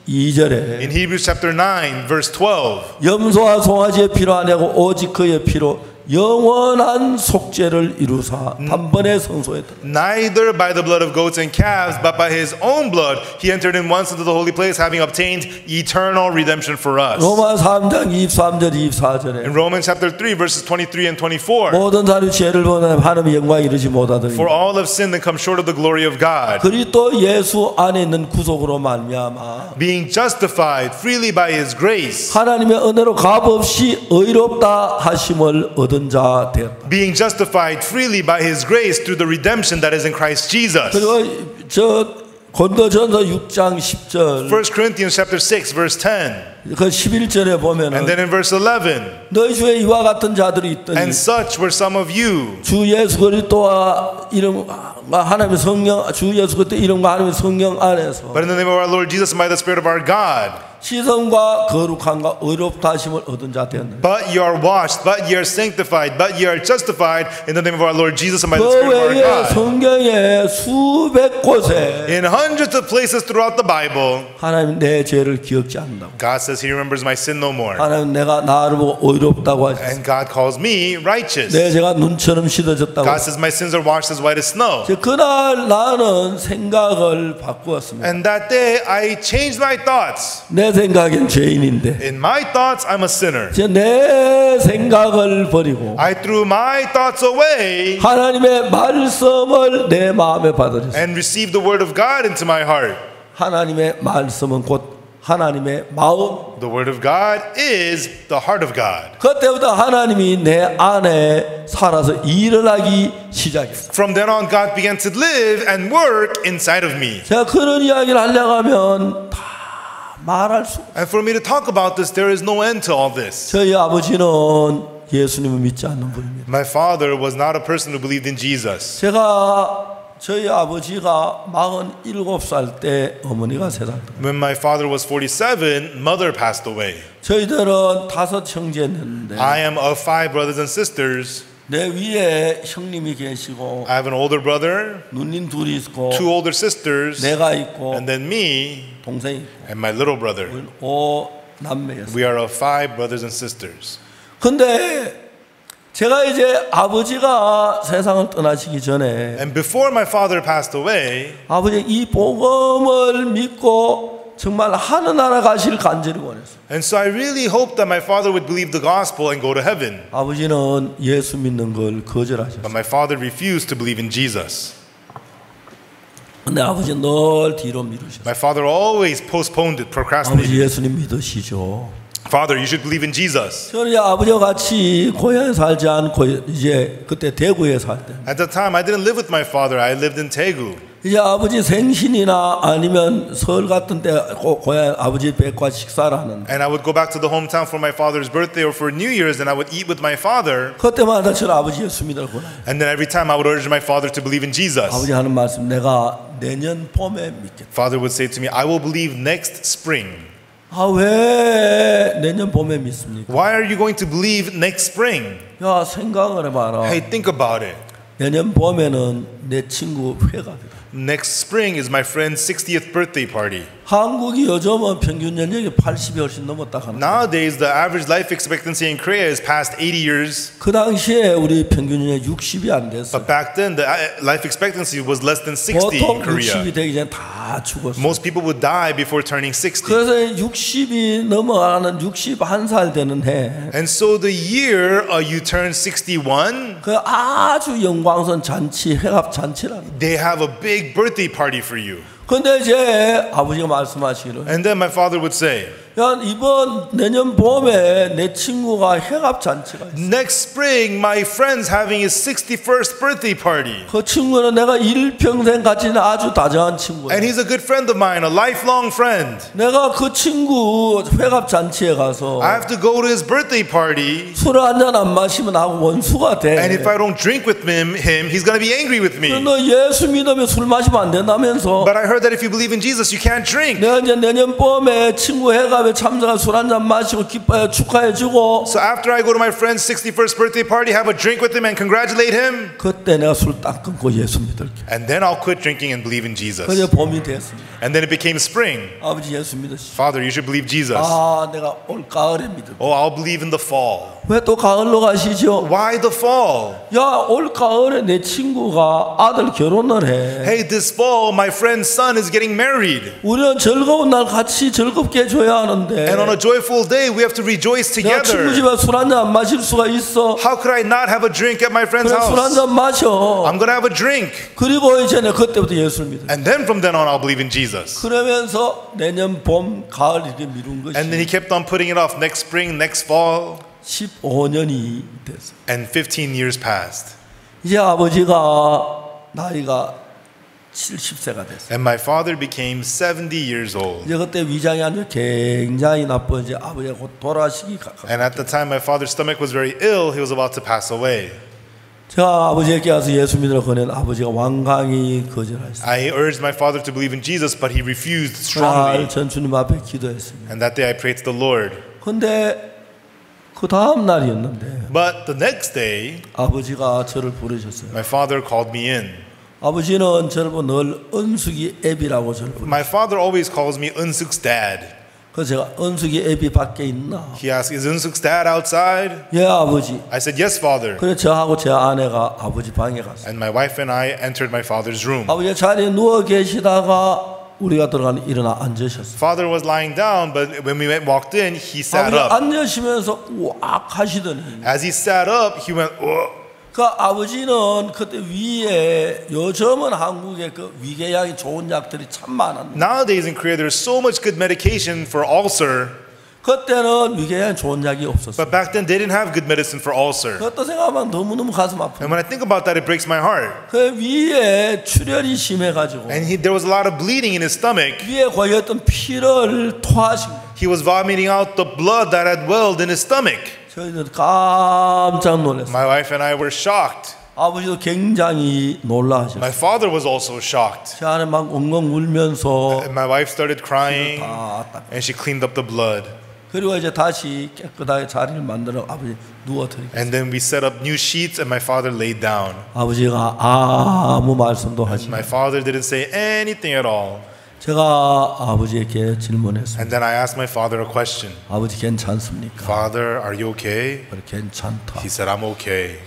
12절에 In Hebrews chapter 9 verse 12. 염소와 송아지의 피로 아니고 오직 그의 피로 영원한 속죄를 이루사 단번에 성소했다. Neither by the blood of goats and calves, but by his own blood, he entered in once into the holy place, having obtained eternal redemption for us. 로마 3장 23절 24절에 In Romans chapter 3 verses 23 and 24. 모든 사람이 죄를 범하여 하나님의 영광에 이르지 못하더니 For all have sinned and come short of the glory of God, 그리스도 예수 안에 있는 구속으로 말미암아 being justified freely by his grace. 하나님의 은혜로 값없이 의롭다 하심을 얻은 자 되었다. Being justified freely by his grace through the redemption that is in Christ Jesus. 그리고 저 고린도전서 6장 10절 1 Corinthians chapter 6 verse 10. 그 11절에 보면은 And then in verse 11. 너희 중에 이와 같은 자들이 있더니 And such were some of you. 주 예수 그리스도와 이름 하나님의 성령 주 예수 그리스도 이름과 하나님의 성령 안에서 But in the name of our Lord Jesus and by the Spirit of our God. 시선과 거룩함과 의롭다 하심을 얻은 자 되었느니라. But you are washed, but you are sanctified, but you are justified in the name of our Lord Jesus and by the 그 Spirit of our 외에 God. 성경에 수백 곳에 In hundreds of places throughout the Bible, 하나님 내 죄를 기억지 않는다고. God says He remembers my sin no more. 하나님 내가 나를 보고 의롭다고 하셨어. And God calls me righteous. 내 죄가 눈처럼 씻어졌다고. God says my sins are washed as white as snow. 그날 나는 생각을 바꾸었습니다. And that day I changed my thoughts. 내 생각엔 죄인인데 In my thoughts, I'm a sinner. 내 생각을 버리고 I threw my thoughts away 하나님의 말씀을 내 마음에 받으셨어요. and received the word of God into my heart. 하나님의 말씀은 곧 하나님의 마음. The word of God is the heart of God. 그때부터 하나님이 내 안에 살아서 일을 하기 시작했어요. From then on, God began to live and work inside of me. 제가 그런 이야기를 하려고 하면 다 말할 수 없어요. And for me to talk about this, there is no end to all this. 저희 아버지는 예수님을 믿지 않는 분입니다. My father was not a person who believed in Jesus. 저희 아버지가 47살 때 어머니가 세상 떠났어요. When my father was 47, mother passed away. 저희들은 5 형제였는데 I am of 5 brothers and sisters. 내 위에 형님이 계시고 I have an older brother, 누님 둘이 있고 2 older sisters, 내가 있고 and then me 동생이 있고 and my little brother. 5남매였어요. We are of 5 brothers and sisters. 근데 제가 이제 아버지가 세상을 떠나시기 전에 And before my father passed away, 아버지 이 복음을 믿고 정말 하늘나라 가시를 간절히 원했어요. and so I really hoped that my father would believe the gospel and go to heaven. 아버지는 예수 믿는 걸 거절하셨어요. But my father refused to believe in Jesus. 근데 아버지 늘 뒤로 미루셨어요. My father always postponed it, procrastinated. 아버지 예수님 믿으시죠. Father, you should believe in Jesus. 저는 이제 아버지와 같이 고향에 살지 않고 이제 그때 대구에 살 때 At the time, I didn't live with my father. I lived in Daegu. 이제 아버지 생신이나 아니면 설 같은 때 고향 아버지 뵙고 식사를 하는데 And I would go back to the hometown for my father's birthday or for New Year's, and I would eat with my father. 그때마다 저는 아버지 예수 믿으라고 권해요. And then every time I would urge my father to believe in Jesus. 아버지 하는 말씀 내가 내년 봄에 믿겠다. Father would say to me, I will believe next spring. 아, 왜 내년 봄에 믿습니까? Why are you going to believe next spring? 야, 생각을 해봐라. Hey, think about it. 내년 봄에는 내 친구 회갑이다. Next spring is my friend's 60th birthday party. 한국이 요즘은 평균 연령이 80이 훨씬 넘었다 하는. Nowadays, the average life expectancy in Korea is past 80 years. 그 당시에 우리 평균 연령이 60이 안 됐어. But back then, the life expectancy was less than 60 보통 in Korea. 60이 되기 전에 다 죽었어. Most people would die before turning 60. 그래서 60이 넘어가는 61살 되는 해. And so the year you turn 61, 그 아주 영광스러운 잔치, 회합 잔치라는. they have a big birthday party for you. 근데 이제 아버지가 말씀하시기를, And then my father would say, 야, 이번 내년 봄에 내 친구가 회합 잔치가 있어. next spring, my friend's having his 61st birthday party. 그 친구는 내가 일평생 같이 아주 다정한 친구야. And he's a good friend of mine, a lifelong friend. 내가 그 친구 회합 잔치에 가서 I have to go to his birthday party. 술을 한 잔 안 마시면 나하고 원수가 돼. And if I don't drink with him, he's going to be angry with me. 너 예수 믿으면 술 마시면 안 된다면서. But I heard that if you believe in Jesus, you can't drink. 내가 이제 내년 봄에 친구 회갑에 참석한 술 한 잔 마시고 기뻐해 축하해주고. So after I go to my friend's 61st birthday party, have a drink with him and congratulate him. 그때 내가 술 딱 끊고 예수 믿을게. And then I'll quit drinking and believe in Jesus. 그게 봄이 됐습니다. And then it became spring. 아버지 예수 믿으시죠. Father, you should believe Jesus. 아, 내가 올 가을에 믿을. Oh, I'll believe in the fall. 왜 또 가을로 가시죠? Why the fall? 야, 올 가을에 내 친구가 아들 결혼을 해. Hey, this fall, my friend's son is getting married. 우리는 즐거운 날 같이 즐겁게 해줘야 하는데. And on a joyful day, we have to rejoice 내가 친구 together. 집에 술 한 잔 안 마실 수가 있어. How could I not have a drink at my friend's 그래 술 한 house? 잔 마셔. I'm going to have a drink. 그리고 이제 내가 그때부터 예수를 믿어. And then from then on, I'll believe in Jesus. 그러면서 내년 봄, 가을 이렇게 미룬 것이 And then he kept on putting it off next spring, next fall. 15년이 됐어. And 15 years passed. 이제 아버지가 나이가 70세가 됐어. And my father became 70 years old. 이제 그때 위장이 아주 굉장히 나빠. 이제 아버지가 곧 돌아가시기 가까워. And at the time, my father's stomach was very ill. He was about to pass away. 제가 아버지에게 와서 예수 믿으러 권한 아버지가 완강히 거절하셨어요. I urged my father to believe in Jesus, but he refused strongly. 그날 전 주님 앞에 기도했습니다. And that day I prayed to the Lord. 근데 그 다음 날이었는데 But the next day, 아버지가 저를 부르셨어요. my father called me in. 아버지는 저를 보고 늘 은숙이 애비라고 저를 부르셨어요. My father always calls me Unsuk's dad. 그래서 제가 은숙이 애비 밖에 있나? He asked, is Unsuk's dad outside? 예, 아버지. I said, yes, father. 그래서 저하고 제 아내가 아버지 방에 갔어요. And my wife and I entered my father's room. 아버지가 자리에 누워 계시다가 우리가 들어가니 일어나 앉으셨어요. Father was lying down, but when we walked in, he sat 아버지가 up. 앉으시면서 우악 하시더니 As he sat up, he went, "Ugh." 그 아버지는 그때 위에 요즘은 한국에 그 위궤양이 좋은 약들이 참 많았는데 Nowadays in Korea, there's so much good medication for ulcer, 그때는 위궤양 좋은 약이 없었어요. but back then they didn't have good medicine for ulcer. 그것도 생각하면 너무너무 가슴 아프고 And when I think about that, it breaks my heart. 그 위에 출혈이 심해가지고 And there was a lot of bleeding in his stomach. 위에 고였던 피를 토하신 거예요. He was vomiting out the blood that had welled in his stomach. 저희들 깜짝 놀랐어요. My wife and I were shocked. 아버지도 굉장히 놀라하셨어요. My father was also shocked. 제 안에 막 엉엉 울면서 And my wife started crying, 다 닦. and she cleaned up the blood. 그리고 이제 다시 깨끗하게 자리를 만들어 아버지 누워드리고 And then we set up new sheets, and my father laid down. 아버지가 아무 말씀도 하지 My father didn't say anything at all. 제가 아버지에게 질문했습니다. And then I asked my father a question. 아버지 괜찮습니까? Father, are you okay? 그래, 괜찮다. He said, I'm okay.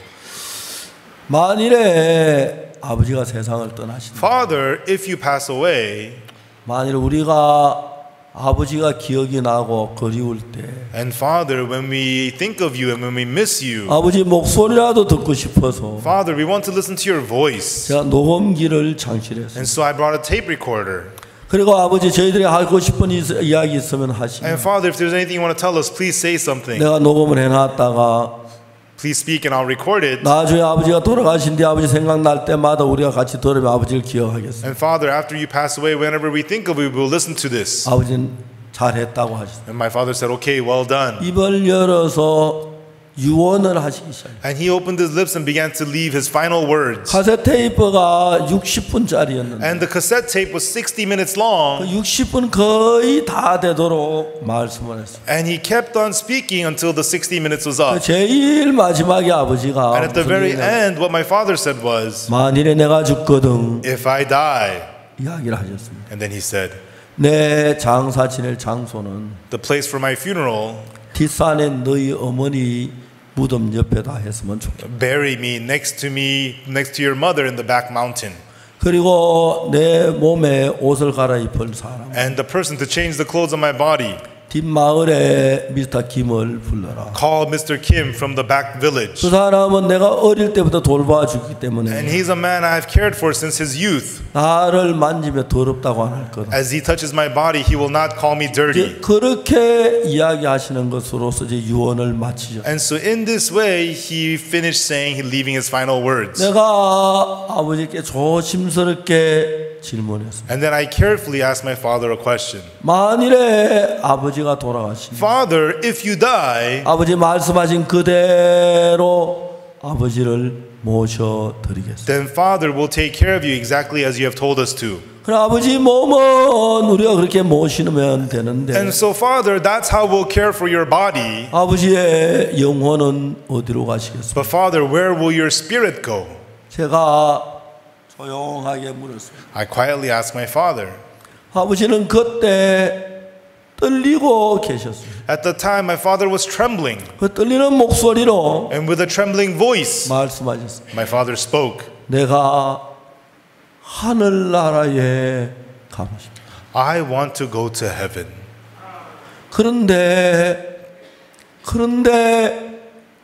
만일에 아버지가 세상을 떠나신다. Father, if you pass away, 만일 우리가 아버지가 기억이 나고 그리울 때 and Father, when we think of you and when we miss you, 아버지 목소리라도 듣고 싶어서 Father, we want to listen to your voice. 제가 녹음기를 장실했어요. And so I brought a tape recorder. 그리고 아버지 저희들이 하고 싶은 이야기 있으면 하시면 And Father, if there's anything you want to tell us, please say something. 내가 녹음을 해놨다가 Please speak and I'll record it. 나중에 아버지가 돌아가신 뒤 아버지 생각날 때마다 우리가 같이 들으면 아버지를 기억하겠습니다. And Father, after you pass away, whenever we think of you, we'll listen to this. 아버지는 잘했다고 하셨어요. And my father said, okay, well done. 입을 열어서 유언을 하시기 시작해요. And he opened his lips and began to leave his final words. 카세트 테이프가 60분짜리였는데 And the cassette tape was 60 minutes long. 60분 거의 다 되도록 말씀을 했어요. And he kept on speaking until the 60 minutes was up. 제일 마지막에 아버지가 And at the very end, what my father said was, 만일에 내가 죽거든 if I die, 이야기를 하셨습니다. and then he said, 내 장사 지낼 장소는 the place for my funeral, 뒷산에 너희 어머니 무덤 옆에다 했으면 좋겠다. bury me, next to your mother in the back mountain. 그리고 내 몸에 옷을 갈아입을 사람, And the person to change the clothes on my body, 뒷마을에 미스터 김을 불러라. call Mr. Kim from the back village. 그 사람은 내가 어릴 때부터 돌봐주기 때문에 And he's a man I've cared for since his youth. 나를 만지며 더럽다고 안 할 거다. As he touches my body, he will not call me dirty. 그렇게 이야기하시는 것으로서 이제 유언을 마치죠. And so in this way, he finished saying, leaving his final words. 내가 아버지께 조심스럽게 질문했습니다. And then I carefully asked my father a question. 만일에 아버지가 돌아가시면 Father, if you die, 아버지 말씀하신 그대로 아버지를 모셔드리겠습니다. then Father will take care of you exactly as you have told us to. 그럼 아버지 몸은 우리가 그렇게 모시면 되는데 And so, Father, that's how we'll care for your body. 아버지의 영혼은 어디로 가시겠습니까? But Father, where will your spirit go? 제가 조용하게 물었습니다. I quietly asked my father. 아버지는 그때 떨리고 계셨습니다. At the time, my father was trembling, 그 떨리는 목소리로 and with a trembling voice, 말씀하셨습니다. my father spoke. 내가 하늘나라에 가고 싶다. I want to go to heaven. 그런데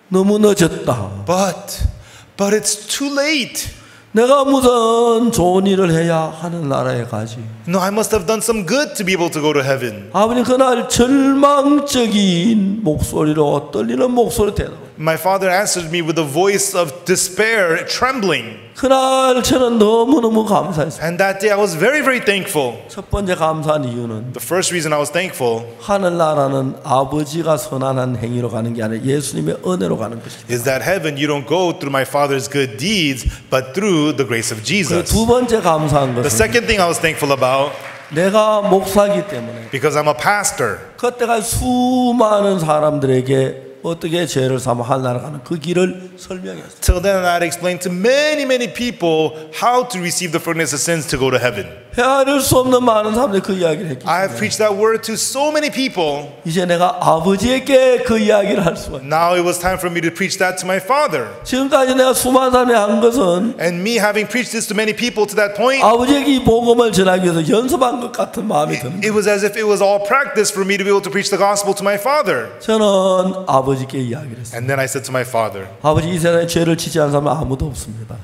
너무 늦었다. But it's too late. 내가 무슨 좋은 일을 해야 하늘나라에 가지. No, I must have done some good to be able to go to heaven. 아버님 그날 절망적인 목소리로 떨리는 목소리 대답. My father answered me with a voice of despair, trembling. 그날 저는 너무너무 감사했어요. And that day I was very, very thankful. 첫 번째 감사한 이유는 The first reason I was thankful 하늘나라는 아버지가 선한 행위로 가는 게 아니라 예수님의 은혜로 가는 것이다. is that heaven you don't go through my father's good deeds, but through the grace of 그 Jesus. 두 번째 감사한 The 것은 second thing I was thankful about, 내가 목사이기 때문에 because I'm a pastor, 그때가 수많은 사람들에게 어떻게 죄를 사면 하늘나라 가는 그 길을 설명했어요. till then I'd explained to many, many people how to receive the forgiveness of sins to go to heaven. 헤아릴 수 없는 많은 사람들이 그 이야기를 했기 I have 때문에 preached that word to so many people. 이제 내가 아버지에게 그 이야기를 할 수가 있어요. Now it was time for me to preach that to my father. 지금까지 내가 수많은 사람이 한 것은 And me having preached this to many people to that point, 아버지에게 이 복음을 전하기 위해서 연습한 것 같은 마음이 듭니다. it was as if it was all practice for me to be able to preach the gospel to my father. 저는 아버지께 이야기를 했어요. And then I said to my father, 아버지 이 세상에 죄를 지지 않는 사람은 아무도 없습니다.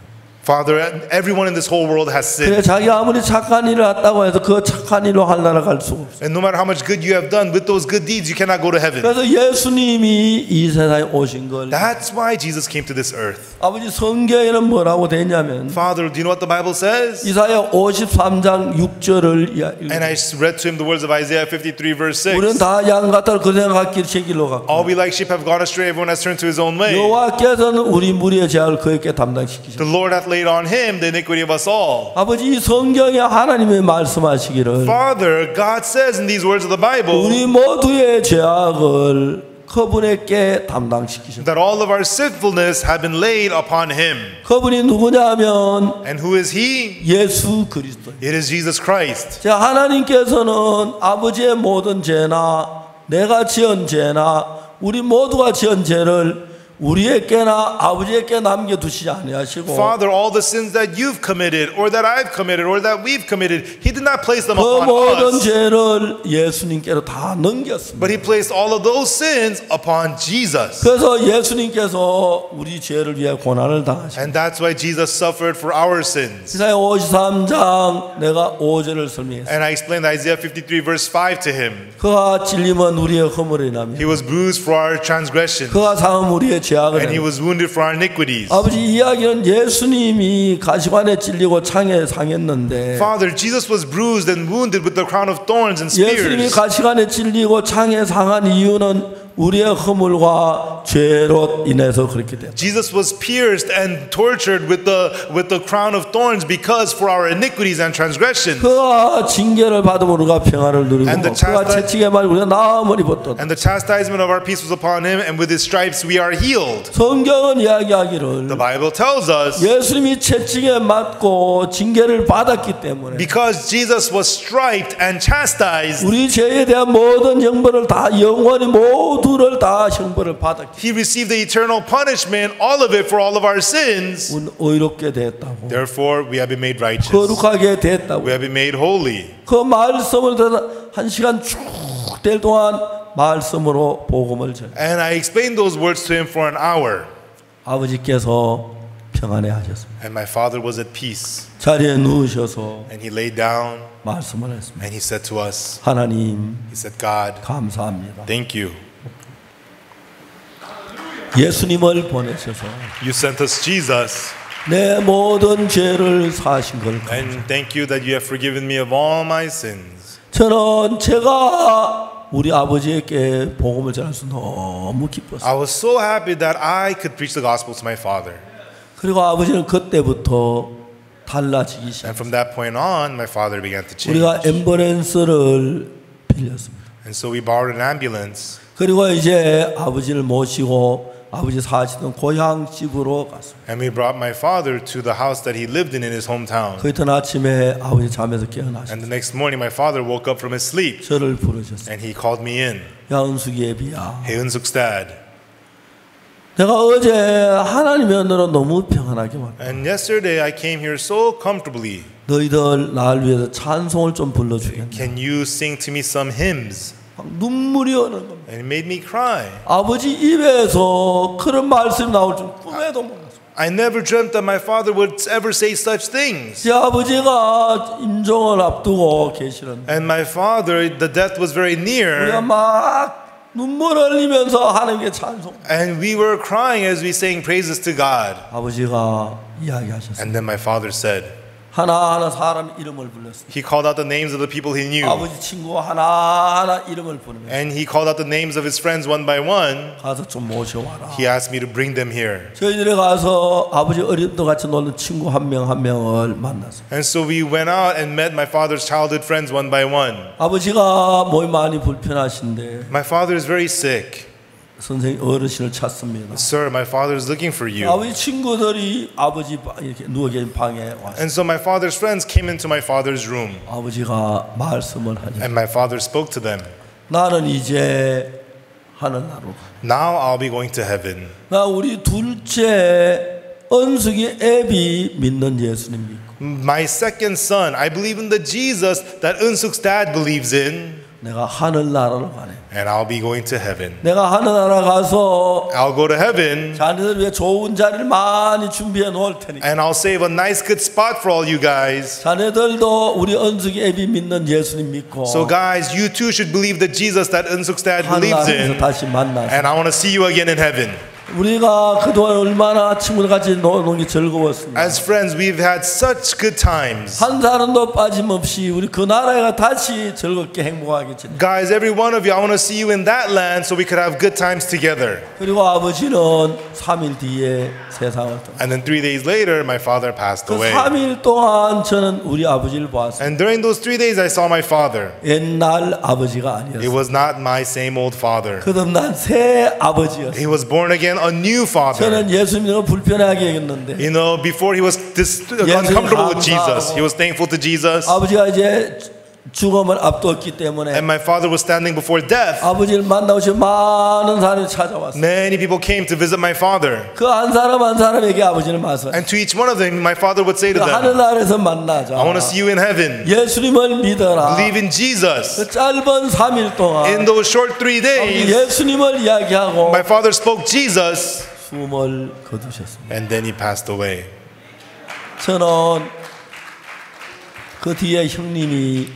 Father, everyone in this whole world has 그래 sinned. 자기 아무리 착한 일을 했다고 해서 그 착한 일로 하늘나라 갈 수가 없어요. And no matter how much good you have done, with those good deeds, you cannot go to heaven. 그래서 예수님이 이 세상에 오신 걸 That's why Jesus came to this earth. 아버지 성경에는 뭐라고 되어 있냐면 Father, do you know what the Bible says? 이사야 53장 6절을 And I read to him the words of Isaiah 53 verse 6. 우리는 다 양 같아 그냥 갓길 제 길로 갔고 All we like sheep have gone astray, everyone has turned to his own way. 여호와께서는 우리 무리의 죄악을 그에게 담당시키셨다. The Lord hath laid on him the iniquity of us all. 아버지 이 성경에 하나님이 말씀하시기를 Father, God says in these words of the Bible 우리 모두의 죄악을 그분에게 담당시키셨다. that all of our sinfulness have been laid upon him. 그분이 누구냐면 And who is he? 예수 그리스도. It is Jesus Christ. 자, 하나님께서는 아버지의 모든 죄나 내가 지은 죄나 우리 모두가 지은 죄를 우리에게나 아버지에게 남겨두시지 아니하시고 Father, all the sins that you've committed or that I've committed or that we've committed, he did not place them 그 upon 모든 us, 죄를 예수님께로 다 넘겼습니다. but he placed all of those sins upon Jesus. 그래서 예수님께서 우리 죄를 위해 고난을 당하셨습니다. And that's why Jesus suffered for our sins. 이사야 53장 내가 5절을 설명했습니다. And I explained Isaiah 53 verse 5 to him. 그가 찔림은 우리의 허물이 나며 He was bruised for our transgressions, 그가 상함 우리의 죄악을 and he 해요. was wounded for our iniquities. 아버지 이야기는 예수님이 가시관에 찔리고 창에 상했는데 Father, Jesus was bruised and wounded with the crown of thorns and 예수님이 spears. 가시관에 찔리고 창에 상한 이유는 우리의 허물과 죄로 인해서 그렇게 됐다. Jesus was pierced and tortured with the crown of thorns because for our iniquities and transgressions. 그가 징계를 받음으로 우리가 평안을 누리고 And the 그가 채찍에 맞아 우리가 나음을 입었다. And the chastisement of our peace was upon him, and with his stripes we are healed. 성경은 이야기하기를 The Bible tells us 예수님이 채찍에 맞고 징계를 받았기 때문에 because Jesus was striped and chastised, 우리 죄에 대한 모든 형벌을 다 영원히 모두를 다 형벌을 받았기 he received the eternal punishment, all of it for all of our sins. 때문에 의롭게 됐다고 Therefore, we have been made righteous. 거룩하게 됐다고 We have been made holy. 그 말씀을 한 시간 쭉 될 동안 말씀으로 복음을 전해 And I explained those words to him for an hour. 아버지께서 평안해 하셨습니다. And my father was at peace. 자리에 누우셔서 And he laid down 말씀을 했습니다. and he said to us, 하나님 he said, God, 감사합니다. thank you. 예수님을 보내셔서 You sent us Jesus. 내 모든 죄를 사하신 걸 감사합니다. And thank you that you have forgiven me of all my sins. 저는 제가 우리 아버지에게 복음을 전할 수 너무 기뻤어요. I was so happy that I could preach the gospel to my father. 그리고 아버지는 그때부터 달라지기 시작했어요. And from that point on, my father began to change. 우리가 앰뷸런스를 빌렸습니다. And so we borrowed an ambulance. 그리고 이제 아버지를 모시고 아버지 사시던 고향 집으로 갔습니다. And we brought my father to the house that he lived in his hometown. 그 이튿 아침에 아버지 잠에서 And 깨어나셨어요. the next morning, my father woke up from his sleep 저를 부르셨어요. and he called me in. 야 은숙이 애비야, Hey, Unsuk's dad. 내가 어제 하나님의 은혜로 너무 평안하게 왔다. And yesterday I came here so comfortably. 너희들 나를 위해서 찬송을 좀 불러주겠냐. Can you sing to me some hymns? 막 눈물이 오는 겁니다. And it made me cry. 아버지 입에서 그런 말씀이 나올 줄 꿈에도 몰랐어요. I never dreamt that my father would ever say such things. 제 아버지가 임종을 앞두고 계시는데 And my father, the death was very 우리가 near. 막 눈물 흘리면서 하나님께 찬송. And we were crying as we sang praises to God. 아버지가 이야기하셨어요. And then my father said, 하나하나 사람 이름을 불렀어요. he called out the names of the people he knew. 아버지 친구 하나하나 이름을 부르면서 And he called out the names of his friends one by one. 가서 좀 모셔와라. He asked me to bring them here. 저희들이 가서 아버지 어림도 같이 노는 친구 한 명 한 명을 만났어요. And so we went out and met my father's childhood friends one by one. 아버지가 몸이 많이 불편하신데 My father is very sick. 선생님 어르신을 찾습니다. Sir, my father is looking for you. 아버지 친구들이 아버지 이렇게 누워 계신 방에 왔어요. And so my father's friends came into my father's room. 아버지가 말씀을 하니 And my father spoke to them. 나는 이제 하늘나라로 가. Now I'll be going to heaven. 나 우리 둘째 은숙이 애비 믿는 예수님 믿고 My second son, I believe in the Jesus that Unsuk's dad believes in. 내가 하늘나라로 가네. And I'll be going to heaven. 내가 하늘나라 가서 I'll go to heaven. 자네들 위해 좋은 자리를 많이 준비해 놓을 테니까 And I'll save a nice good spot for all you guys. 자네들도 우리 은숙이 애비 믿는 예수님 믿고 So guys, you too should believe the Jesus that Unsuk's dad believes 하늘나라에서 in. 다시 만나서 And I want to see you again in heaven. 우리가 그동안 얼마나 친구들 같이 노는 게 즐거웠습니다. As friends, we've had such good times. 한 사람도 빠짐없이 우리 그 나라가 다시 즐겁게 행복하게 지내. Guys, every one of you, I want to see you in that land so we could have good times together. 그리고 아버지는 3일 뒤에 세상을 떠나. And then 3 days later, my father passed 그 away. 3일 동안 저는 우리 아버지를 보았어요. And during those 3 days, I saw my father. 옛날 아버지가 It 아니었어요. was not my same old father. 거듭난 새 아버지였어요. He was born again, a new father. 저는 예수님을 불편하게 했는데 You know, before he was uncomfortable with Jesus, he was thankful to Jesus. 아버지가 이제 죽음을 앞두었기 때문에 And my father was standing before death. 아버지를 만나고 싶은 많은 사람이 찾아왔어요. Many people came to visit my father. 그 한 사람 한 사람에게 아버지는 말씀. And to each one of them, my father would say to them, 하늘나라에서 만나자. I want to see you in heaven. 예수님을 믿어라. Believe in Jesus. 그 짧은 3일 동안 In those short 3 days, 예수님을 이야기하고 my father spoke Jesus. 숨을 거두셨습니다. And then he passed away. 저는 그 뒤에 형님이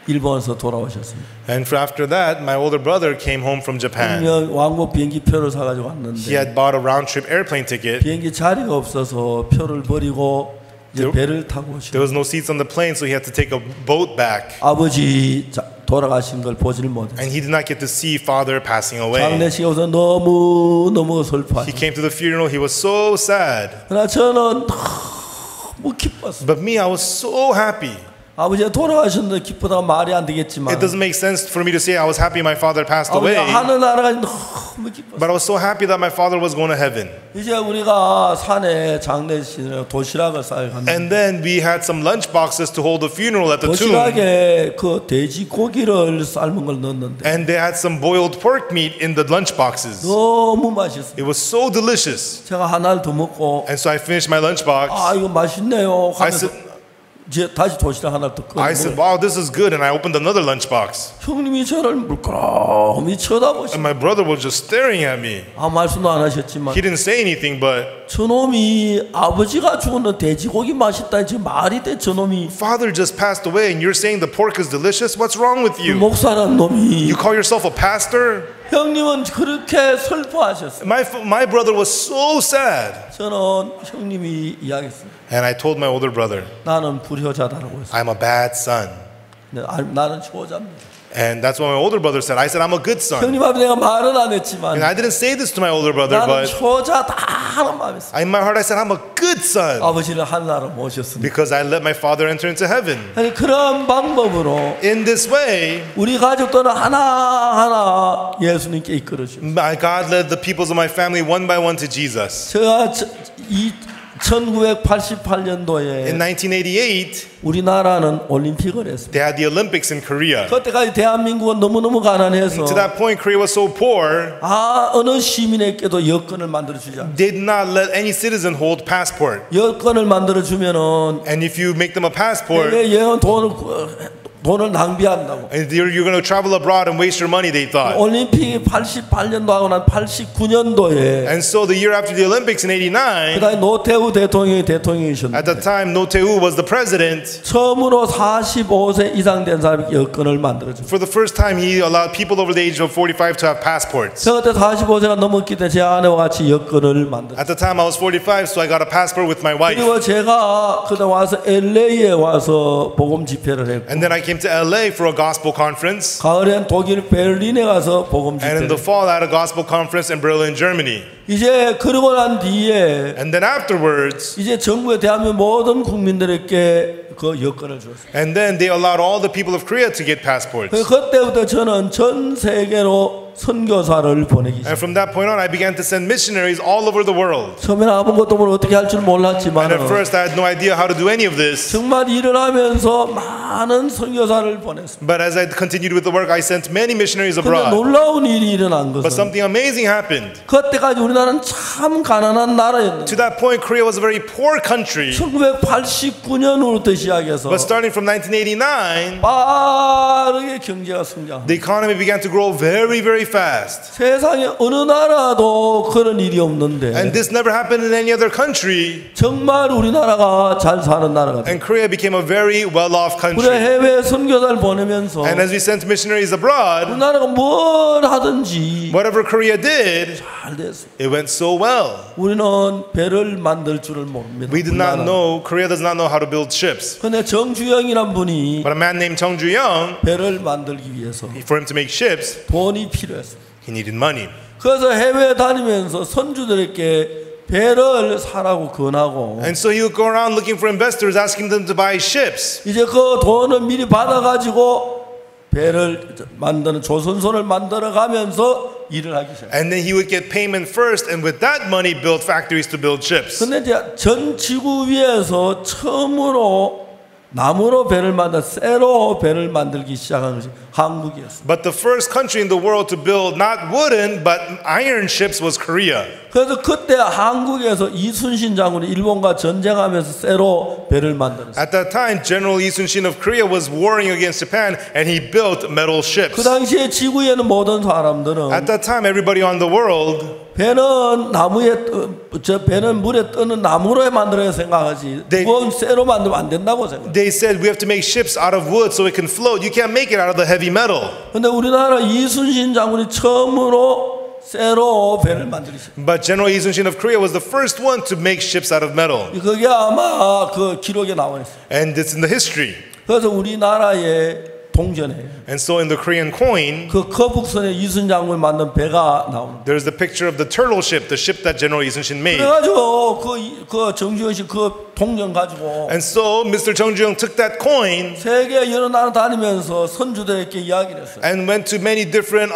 일본에서 돌아오셨습니다. And after that, my older brother came home from Japan. 분명 왕복 비행기 표를 사가지고 He 왔는데 had bought a round-trip airplane ticket. 비행기 자리가 없어서 표를 버리고 이제 배를 타고 There 오셨어요. was no seats on the plane, so he had to take a boat back. 아버지 돌아가신 걸 보질 못했어요. And he did not get to see father passing away. 장례식에 와서 너무 He 슬퍼하셨어요. came to the funeral, he was so sad. 그러나 저는 너무 기뻤어요. But me, I was so happy. 아버지가 돌아가셨는데 기쁘다가 말이 안 되겠지만 It doesn't make sense for me to say I was happy my father passed away. 아버지가 하늘 나라가 너무 기뻤어요. But I was so happy that my father was going to heaven. 이제 우리가 산에 장례식에 도시락을 싸갔는데 And then we had some lunch boxes to hold the funeral at the tomb. 도시락에 그 돼지고기를 삶은 걸 넣었는데 And they had some boiled pork meat in the lunch boxes. 너무 맛있어요. It was so delicious. 제가 하나를 더 먹고 And so I finished my lunch box. 아 이거 맛있네요 I 하면서 said, 이제 다시 도시락 하나 더 꺼내 I said, wow, this is good. And I opened another lunch box. 형님이 저를 물끄러미 쳐다보시고 And my brother was just staring at me. 아무 말씀도 안 하셨지만 He didn't say anything, but 저놈이 아버지가 죽었는 돼지고기 맛있다 지금 말이 돼 저놈이 father just passed away and you're saying the pork is delicious? What's wrong with you? 목사란 놈이 You call yourself a pastor? 형님은 그렇게 슬퍼하셨어요. My brother was so sad. 저는 형님이 이야기했어요. And I told my older brother, 나는 불효자다라고 했어요. I'm a bad son. 나는 효자입니다. And that's what my older brother said. I said, I'm a good son. 형님 앞에 내가 말은 안 했지만 And I didn't say this to my older brother, 나는 but 효자다 하는 마음이 있어요. in my heart I said, I'm a good son. 아버지를 하늘나라로 모셨습니다. Because I let my father enter into heaven. 그런 방법으로 In this way, 우리 가족들은 하나하나 예수님께 이끌어줍니다. God led the peoples of my family one by one to Jesus. 제가 1988년도에 In 1988, 우리나라는 올림픽을 했습니다. they had the Olympics in Korea. 그때까지 대한민국은 너무너무 가난해서 To that point, Korea was so poor, 어느 시민에게도 여권을 만들어주지 않아요. they did not let any citizen hold passport. 여권을 만들어주면은 And if you make them a passport, 왜 얘는 돈을 낭비한다고. and you're going to travel abroad and waste your money, they thought. 올림픽이 88년도 하고 난 89년도에 And so the year after the Olympics in 89, 그다음에 노태우 대통령이셨는데 at the time No Tae-woo was the president. 처음으로 45세 이상 된 사람이 여권을 만들어줘. For the first time, he allowed people over the age of 45 to have passports. 제가 그때 45세가 넘었기 때문에 제 아내와 같이 여권을 만들었어요. At the time, I was 45, so I got a passport with my wife. 그리고 제가 그다음 와서 LA에 와서 복음 집회를 했고 And then I came to LA for a gospel conference. 가을엔 독일 베를린에 가서 복음 And in 집회를 the fall, I had a gospel conference in Berlin, Germany. 이제 그러고 난 뒤에 And then afterwards, 이제 정부에 대한민국 모든 국민들에게 그 여권을 줬어요. and then they allowed all the people of Korea to get passports. 그때부터 저는 전 세계로 선교사를 보내기 시작했어요. And from that point on, I began to send missionaries all over the world. 처음에는 아무것도 모르고 어떻게 할 줄 몰랐지만 And at first, I had no idea how to do any of this. 정말 일을 하면서 많은 선교사를 보냈습니다. But as I continued with the work, I sent many missionaries 그런데 abroad. 놀라운 일이 일어난 But 것은 something amazing happened. 그때까지 우리나라는 참 가난한 나라였는데 To that point, Korea was a very poor country. 1989년부터 시작해서 But starting from 1989, 빠르게 경제가 성장합니다. the economy began to grow very, very fast. 세상에 어느 나라도 그런 일이 없는데 And this never happened in any other country. 정말 우리나라가 잘 사는 나라가 돼요. And Korea became a very well-off 우리 country. 해외 선교사를 보내면서 And as we sent missionaries abroad, 우리나라가 뭘 하든지 whatever Korea did, 잘 됐어요. it went so well. 우리는 배를 만들 줄을 모릅니다. We did not know, Korea does not know how to build ships. 근데 정주영이란 분이 But a man named Chung Ju-young, 배를 만들기 위해서 for him to make ships, 돈이 필요했어요. he needed money. 그래서 해외 다니면서 선주들에게 배를 사라고 권하고 And so he would go around looking for investors, asking them to buy ships. 이제 그 돈을 미리 받아가지고 배를 만드는 조선소를 만들어가면서 일을 하기 시작해요. And then he would get payment first, and with that money, build factories to build ships. 근데 이제 전 지구 위에서 처음으로 나무로 배를 만들 쇠로 배를 만들기 시작한 것이 한국이었어요. But the first country in the world to build not wooden but iron ships was Korea. 그래서 그때 한국에서 이순신 장군이 일본과 전쟁하면서 쇠로 배를 만들었어요. At that time, General Lee Sun-shin of Korea was warring against Japan, and he built metal ships. 그 당시에 지구에는 모든 사람들은 At that time, everybody on the world, 배는 배는 물에 뜨는 나무로 만들어야 생각하지. 그건 쇠로 만들면 안 된다고 생각. they said we have to make ships out of wood so it can float. You can't make it out of the heavy metal. 근데 우리나라 이순신 장군이 처음으로 쇠로 배를 만들기 시작. But General Lee Sun-shin of Korea was the first one to make ships out of metal. 그게 아마 그 기록에 나와 있어요. And it's in the history. 그래서 우리나라에 동전에 And so in the Korean coin, 그 거북선에 이순 장군이 만든 배가 나오는. there's the picture of the turtle ship, the ship that General Lee Sun-shin made. 그래가지고 그 정주영 씨 그 동전 가지고 And so Mr. Chung Ju-young took that coin 세계 여러 나라 다니면서 선주들에게 이야기를 했어요. and went to many different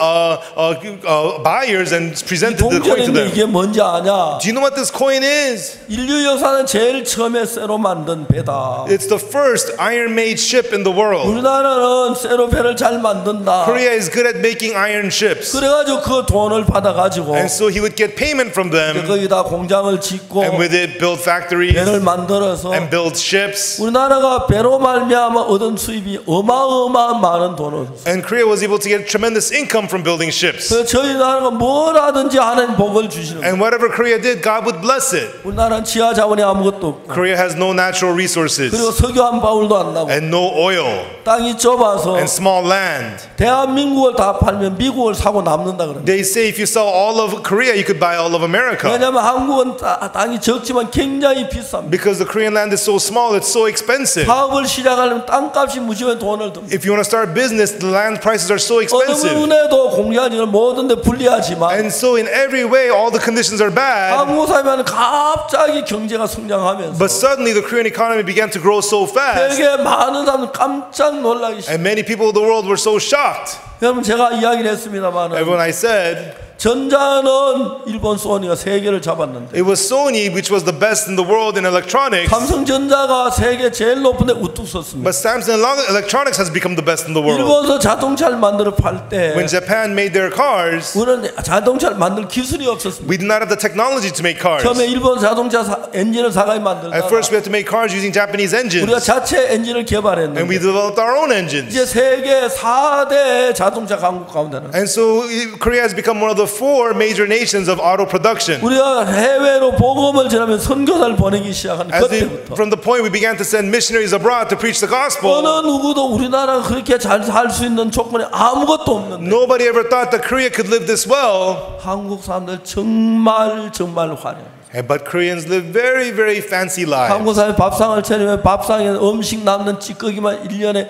buyers and 이 presented the coin to 동전인데 them. 이게 뭔지 아냐? Do you know what this coin is? 인류 역사는 제일 처음에 쇠로 만든 배다. It's the first iron-made ship in the world. 우리나라는 쇠로 배를 잘 만든다. Korea is good at making iron ships. 그래가지고 그 돈을 받아가지고 And so he would get payment from them, 거기다 공장을 짓고 and with it build factories 배를 만들어서 and build ships. 우리나라가 배로 말미암아 얻은 수입이 어마어마한 많은 돈을 얻었어요. And Korea was able to get tremendous income from building ships. 그래서 저희 나라가 뭘 하든지 하나님 복을 주시는 거예요. And whatever Korea did, God would bless it. 우리나라는 지하 자원이 아무것도 없고 Korea has no natural resources 그리고 석유 한 바울도 안 나고 and no oil 땅이 좁아서 and small land. 대한민국을 다 팔면 미국을 사고 남는다 그러는데 They say if you sell all of Korea, you could buy all of America. 왜냐하면 한국은 땅이 적지만 굉장히 비쌉니다. Because the Korean land is so small, it's so expensive. 사업을 시작하려면 땅값이 무지하게 돈을 듭니다. If you want to start business, the land prices are so 어느 expensive. 분에도 공장을 모든 데 불리하지만 And so in every way, all the conditions are bad. 한국 사회는 갑자기 경제가 성장하면서 But suddenly the Korean economy began to grow so fast. 되게 많은 사람들 깜짝 놀라기 시작해요. And many people of the world were so shocked. 여러분 제가 이야기를 했습니다만 And when I said, 전자는 일본 소니가 세계를 잡았는데 it was Sony which was the best in the world in electronics. 삼성전자가 세계 제일 높은데 우뚝 섰습니다. But Samsung Electronics has become the best in the world. 일본에서 자동차를 만들어 팔 때 When Japan made their cars, 우리는 자동차를 만들 기술이 없었습니다. we did not have the technology to make cars. 처음에 일본 자동차 엔진을 사가지 만들다가 At first, we had to make cars using Japanese engines. 우리가 자체 엔진을 And 개발했는데 we developed our own engines. 이제 세계 4대 자동차 강국 가운데는 And so Korea has become one of the 4 major nations of auto production. 우리가 해외로 복음을 전하면 선교사를 보내기 시작한 그때부터 From the point we began to send missionaries abroad to preach the gospel, 어느 누구도 우리나라가 그렇게 잘 살 수 있는 조건이 아무것도 없는데 nobody ever thought that Korea could live this well. 한국 사람들 정말 화려해요. But Koreans live very, very fancy lives. 한국 사람이 밥상을 차리면 밥상에 음식 남는 찌꺼기만 1년에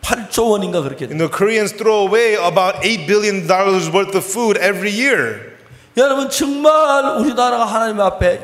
8조 원인가 그렇게 돼요. The Koreans throw away about $8 billion worth of food every year. 여러분 정말 우리나라가 하나님 앞에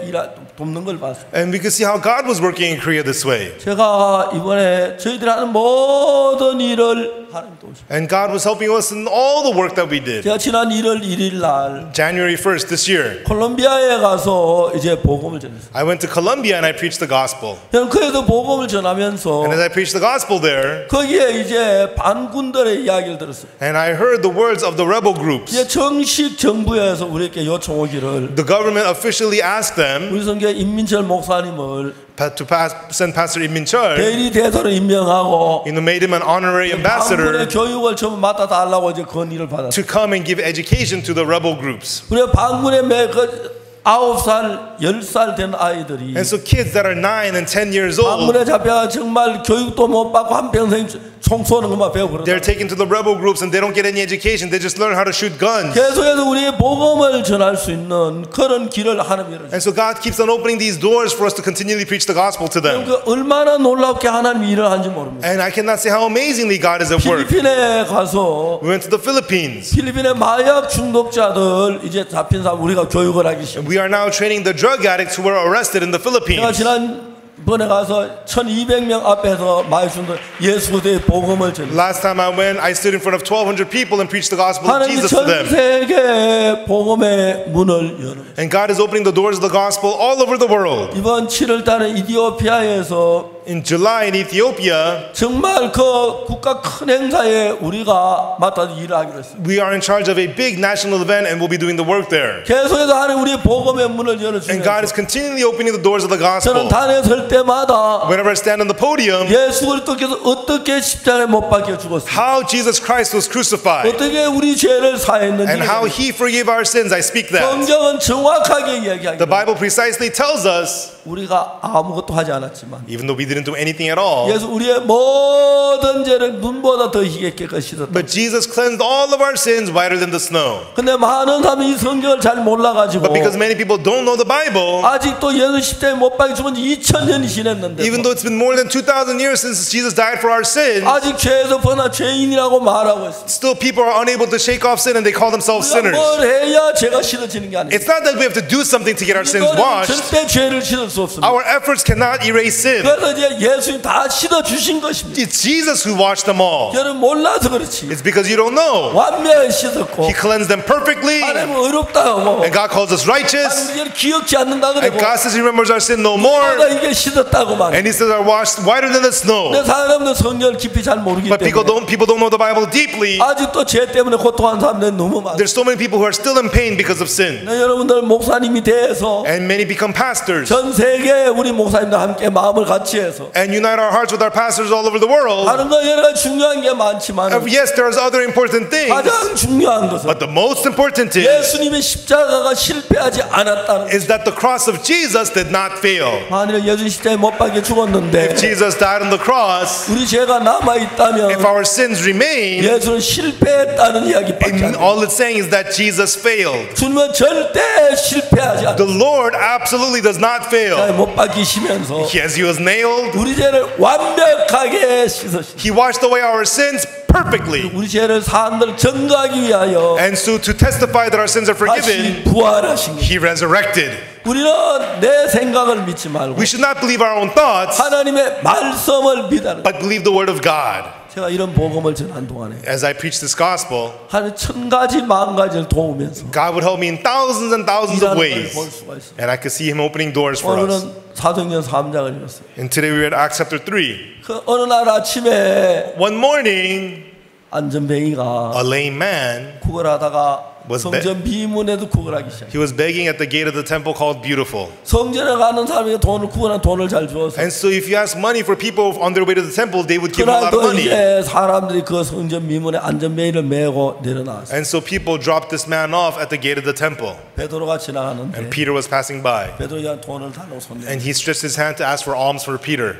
돕는 걸 봤어요. And we could see how God was working in Korea this way. 제가 이번에 저희들이 하는 모든 일을 하나님 도우시고 And God was helping us in all the work that we did. 제가 지난 1월 1일 날 January 1st this year, 콜롬비아에 가서 이제 복음을 전했어요. I went to Colombia and I preached the gospel. 저는 거기서 복음을 전하면서 And as I preached the gospel there, 거기에 이제 반군들의 이야기를 들었어요. and I heard the words of the rebel groups. 이제 정식 정부에서 우리에게 요청하기를 The government officially asked them 우리 성교 임민철 목사님을 to send Pastor Im Min-chul, 대리 대사로 임명하고 made him an honorary ambassador 반군의 교육을 전부 맡아달라고 이제 건의를 받았어요. to come and give education to the rebel groups. 우리 반군의 그 9살, 10살 된 아이들이 And so kids that are 9 and 10 years old, 반군에 잡혀가 정말 교육도 못 받고 한평생 총 쏘는 것만 배우고 they're 그러다. taken to the rebel groups and they don't get any education. They just learn how to shoot guns. 계속해서 우리의 복음을 전할 수 있는 그런 길을 하나님 열어주세요. And so God keeps on opening these doors for us to continually preach the gospel to them. 그 얼마나 놀랍게 하나님 일을 하는지 모릅니다. And I cannot say how amazingly God is at work. 필리핀에 가서 We went to the Philippines. 필리핀의 마약 중독자들 이제 잡힌 사람 우리가 교육을 하기 시작. We are now training the drug addicts who were arrested in the 제가 Philippines. 지난번에 가서 1200명 앞에서 마약 중독 예수 그리스도의 복음을 전했어요. Last time I went, I stood in front of 1,200 people and preached the gospel of 하나님이 Jesus to 전 them. 세계 복음의 문을 여는 And God is opening the doors of the gospel all over the world. 이번 7월 달에 이디오피아에서 In July in Ethiopia, 정말 그 국가 큰 행사에 우리가 맡아서 일을 하기로 했어요. we are in charge of a big national event and we'll be doing the work there. 계속해서 하나님 우리의 복음의 문을 And God 열어주면서 is continually opening the doors of the 저는 gospel. 단에 설 때마다 Whenever I stand on the podium, 예수 그리스도께서 어떻게 십자가에 못 박혀 죽었어요. how Jesus Christ was crucified 어떻게 우리 죄를 사했는지 and how He forgave our sins, I speak that. 성경은 정확하게 The 이야기하기로 Bible precisely tells us 우리가 아무것도 하지 않았지만 even though we didn't do anything at all. 예수 우리의 모든 죄를 눈보다 더 희게 깨끗이 씻었다. But Jesus cleansed all of our sins whiter than the snow. 근데 많은 사람이 이 성경을 잘 몰라가지고 But because many people don't know the Bible, 아직도 예수 십자가에 못 박혀 죽은 지 2000년이 지났는데 even though it's been more than 2,000 years since Jesus died for our sins, 아직 죄에서 벗어나 죄인이라고 말하고 있습니다. still people are unable to shake off sin and they call themselves 우리가 sinners. 뭘 해야 죄가 씻어지는 게 아니에요. It's not that we have to do something to get our sins washed. 절대 죄를 씻을 수 없습니다. Our efforts cannot erase sin. 그래서 이제 예수님 다 씻어 주신 것입니다. It's Jesus who washed them all. 여러분 몰라서 그렇지. It's because you don't know. 완벽히 씻었고 He cleansed them perfectly, 하나님은 의롭다고 and God calls us righteous, 하나님 기억지 않는다 and 그러고 God says He remembers our sin no 내가 more, 이게 씻었다고 말해. and He says are washed whiter than the snow. 근데 사람들은 성경을 깊이 잘 모르기 But people 때문에 don't know the Bible deeply. 아직도 죄 때문에 고통하는 사람들은 너무 많아요. There's so many people who are still in pain because of sin, 여러분들 목사님이 돼서 and many become pastors 전 세계 우리 목사님들 함께 마음을 같이 해서 and unite our hearts with our pastors all over the world. 다른 거 여러 가지 중요한 게 많지만 Yes, there's other important things, 가장 중요한 것은 but the most important is 예수님의 십자가가 실패하지 않았다는 is that the cross of Jesus did not fail. 만일 예수 십자가에 못 박혀 죽었는데 If Jesus died on the cross, 우리 죄가 남아 있다면 if our sins remain, 예수는 실패했다는 이야기밖에 안 돼요. all it's saying is that Jesus failed. 주님은 절대 실패하지 않아요. The Lord absolutely does not fail. 못 박히시면서 Yes, He was nailed. 우리 죄를 완벽하게 씻으시고 He washed away our sins perfectly. 우리 죄를 사람들 증거하기 위하여 And so to testify that our sins are 다시 forgiven, 부활하신 거예요. He resurrected. 우리는 내 생각을 믿지 말고 We should not believe our own thoughts, 하나님의 말씀을 믿는 거예요. but believe the word of God. 제가 이런 복음을 전한 동안에 As I preach this gospel, 하나님 천 가지 만 가지를 도우면서 God would help me in thousands and thousands of 일하는 걸 ways. 볼 수가 있어요. And I could see Him opening doors for us. 오늘은 사도행전 3장을 읽었어요. And today we read Acts chapter 3. 그 어느 날 아침에 One morning, 안전뱅이가 a lame man, 구걸하다가 Was 성전 비문에도 구걸하기 시작해요. he was begging at the gate of the temple called Beautiful. 성전에 가는 사람에게 구걸한 돈을 잘 주어서 And so if you ask money for people on their way to the temple, they would give a lot of 그날도 money. 이제 사람들이 그 성전 미문에 안전뱅이를 메고 내려나왔어요. And so people dropped this man off at the gate of the temple. 베드로가 지나가는데 And Peter was passing by. 베드로가 돈을 달라고 손대. And he stretched his hand to ask for alms for Peter.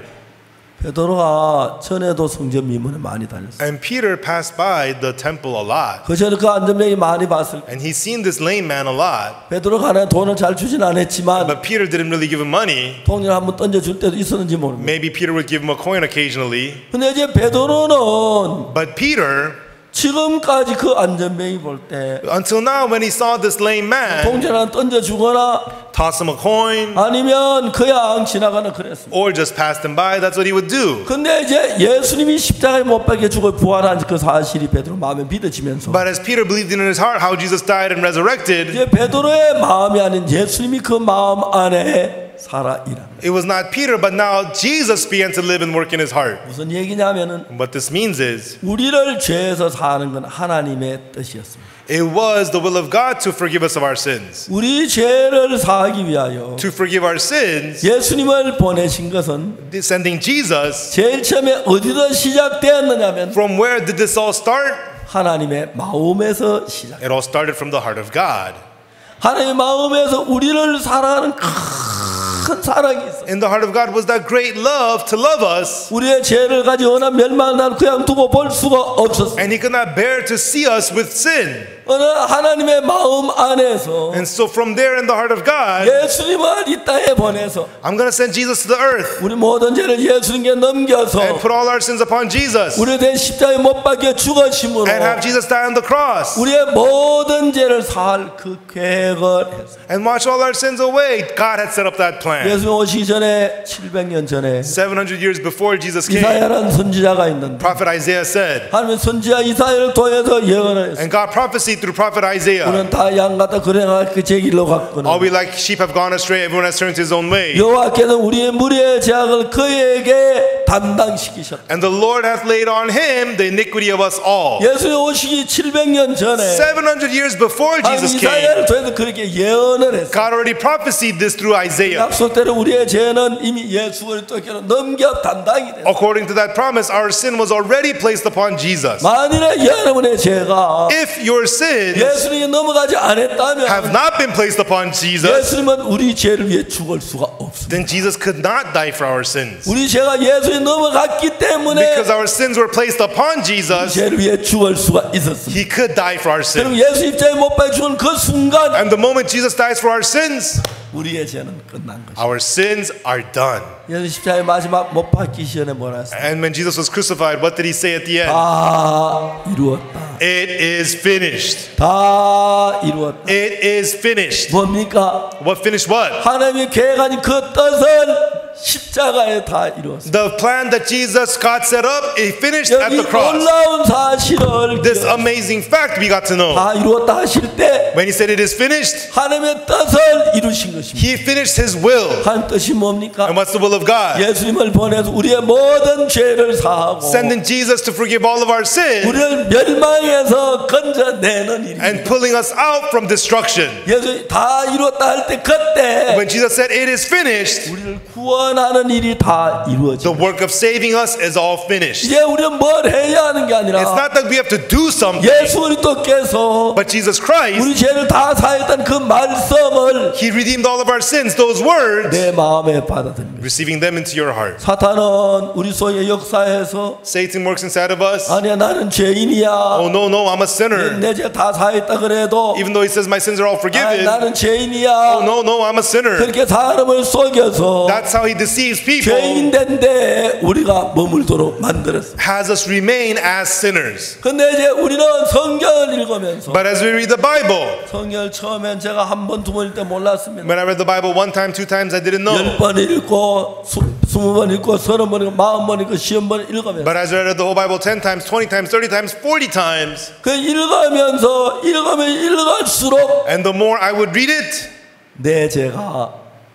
베드로가 전에도 성전 미문에 많이 다녔어요. And Peter passed by the temple a lot. 그 전에 그 안전뱅이 많이 봤을 때 And he's seen this lame man a lot. 베드로가 하나님 돈을 잘 주진 않았지만 But Peter didn't really give him money. 돈을 한번 던져줄 때도 있었는지 모릅니다. Maybe Peter would give him a coin occasionally. 근데 이제 베드로는 But Peter, 지금까지 그 안전뱅이 볼 때 until now when he saw this lame man, 동전 하나 던져주거나 toss him a coin 아니면 그냥 지나가나 그랬습니다. or just passed him by, that's what he would do. 근데 이제 예수님이 십자가에 못 박혀 죽어 부활한 그 사실이 베드로 마음에 믿어지면서 But as Peter believed in his heart how Jesus died and resurrected, 이제 베드로의 마음이 아닌 예수님이 그 마음 안에 살아 일하는. it was not Peter, but now Jesus began to live and work in his heart. 무슨 얘기냐면은 What this means is, 우리를 죄에서 사는 건 하나님의 뜻이었습니다. it was the will of God to forgive us of our sins. 우리 죄를 사하기 위하여 To forgive our sins, 예수님을 보내신 것은 sending Jesus, 제일 처음에 어디서 시작되었느냐면 from where did this all start? 하나님의 마음에서 시작. It all started from the heart of God. 하나님의 마음에서 우리를 사랑하는 큰 사랑이 있어. In the heart of God was that great love to love us, 우리의 죄를 가지고 어느 멸망을 그냥 두고 볼 수가 없었어. and He could not bear to see us with sin. 어느 하나님의 마음 안에서 And so from there in the heart of God, 예수님을 이 땅에 보내서 I'm going to send Jesus to the earth 우리 모든 죄를 예수님께 넘겨서 and put all our sins upon Jesus 우리에 대해 십자가에 못 박혀 죽으심으로 and have Jesus die on the cross 우리의 모든 죄를 사할 그 계획을 했어. and wash all our sins away. God had set up that plan. 예수님 오시기 전에 700년 전에 700 years before Jesus came, 이사야라는 선지자가 있는데 Prophet Isaiah said, 하나님 선지자 이사야를 통해서 예언을 했어. and God prophesied through Prophet Isaiah, 우리는 다 양같다 그래가 그제 길로 갔거든. all we like sheep have gone astray, everyone has turned to his own way. 여호와께는 우리의 무리의 죄악을 그에게 담당시키셨다. And the Lord hath laid on him the iniquity of us all. 예수님 오시기 700년 전에 700 years before 하나님 Jesus came, 이사야를 통해서 그렇게 예언을 했어. God already prophesied this through Isaiah. 약속 약속대로 우리의 죄는 이미 예수 그리스도께로 넘겨 담당이 됐어요. According to that promise, our sin was already placed upon Jesus. 만일에 여러분의 죄가 If your sins 예수님이 넘어가지 않았다면 have not been placed upon Jesus, 예수님은 우리 죄를 위해 죽을 수가 없습니다. then Jesus could not die for our sins. 우리 죄가 예수님 넘어갔기 때문에 Because our sins were placed upon Jesus, 죄를 위해 죽을 수가 있었습니다. he could die for our 그럼 sins. 예수 입자에 못 박혀 죽은 그 순간 And the moment Jesus dies for our sins, 우리의 죄는 끝난 것입니다. our sins are done. 예수 십자가의 마지막 못 박기 전에 뭐라 했어요? And when Jesus was crucified, what did he say at the end? 다 이루었다. It is finished. 다 이루었다. It is finished. 뭡니까? What finished what? 하나님이 계획하신 그 뜻은 십자가에 다 이루었습니다. The plan that God set up, it finished at 여기 the cross. 놀라운 사실을 This amazing fact we got to know. 다 이루었다 하실 때 When he said it is finished, 하나님의 뜻을 이루신 것입니다. he finished his will. 하나님 뜻이 뭡니까? And what's the will of God? 예수님을 보내서 우리의 모든 죄를 사하고 Sending Jesus to forgive all of our sins 우리를 멸망에서 건져내는 일입니다. and pulling us out from destruction. 예수 다 이루었다 할 때 그때 When Jesus said it is finished, 우리를 구원하는 일이 다 the 이루어져. work of saving us is all finished. 이제 우리는 뭘 해야 하는 게 It's 아니라 not that we have to do something, 예수 그리스도께서 but Jesus Christ, 우리 죄를 다 사했던 그 말씀을 he redeemed all of our sins, those words, 내 마음에 받아들입니다. receiving them into your heart. 사탄은 우리 속에 역사해서 Satan works inside of us. 아니야 나는 죄인이야. Oh no, I'm a sinner. 내 죄 다 사했다 그래도 Even though he says my sins are all 아, forgiven. 나는 Oh 죄인이야. no, I'm a sinner. 그렇게 사람을 속여서 That's how he deceives people, 죄인된데 우리가 머물도록 만들었어. has us remain as sinners. 근데 이제 우리는 성경을 읽으면서 But as we read the Bible, 성경을 처음엔 제가 한 번, 두 번일 때 몰랐습니다. when I read the Bible one time, two times, I didn't know. 10번 읽고 20번 읽고 30번 읽고 40번 읽고 50번 읽으면서 But as I read the whole Bible 10 times, 20 times, 30 times, 40 times, 그 읽으면서 읽으면 읽을수록 and the more I would read it, 내 죄가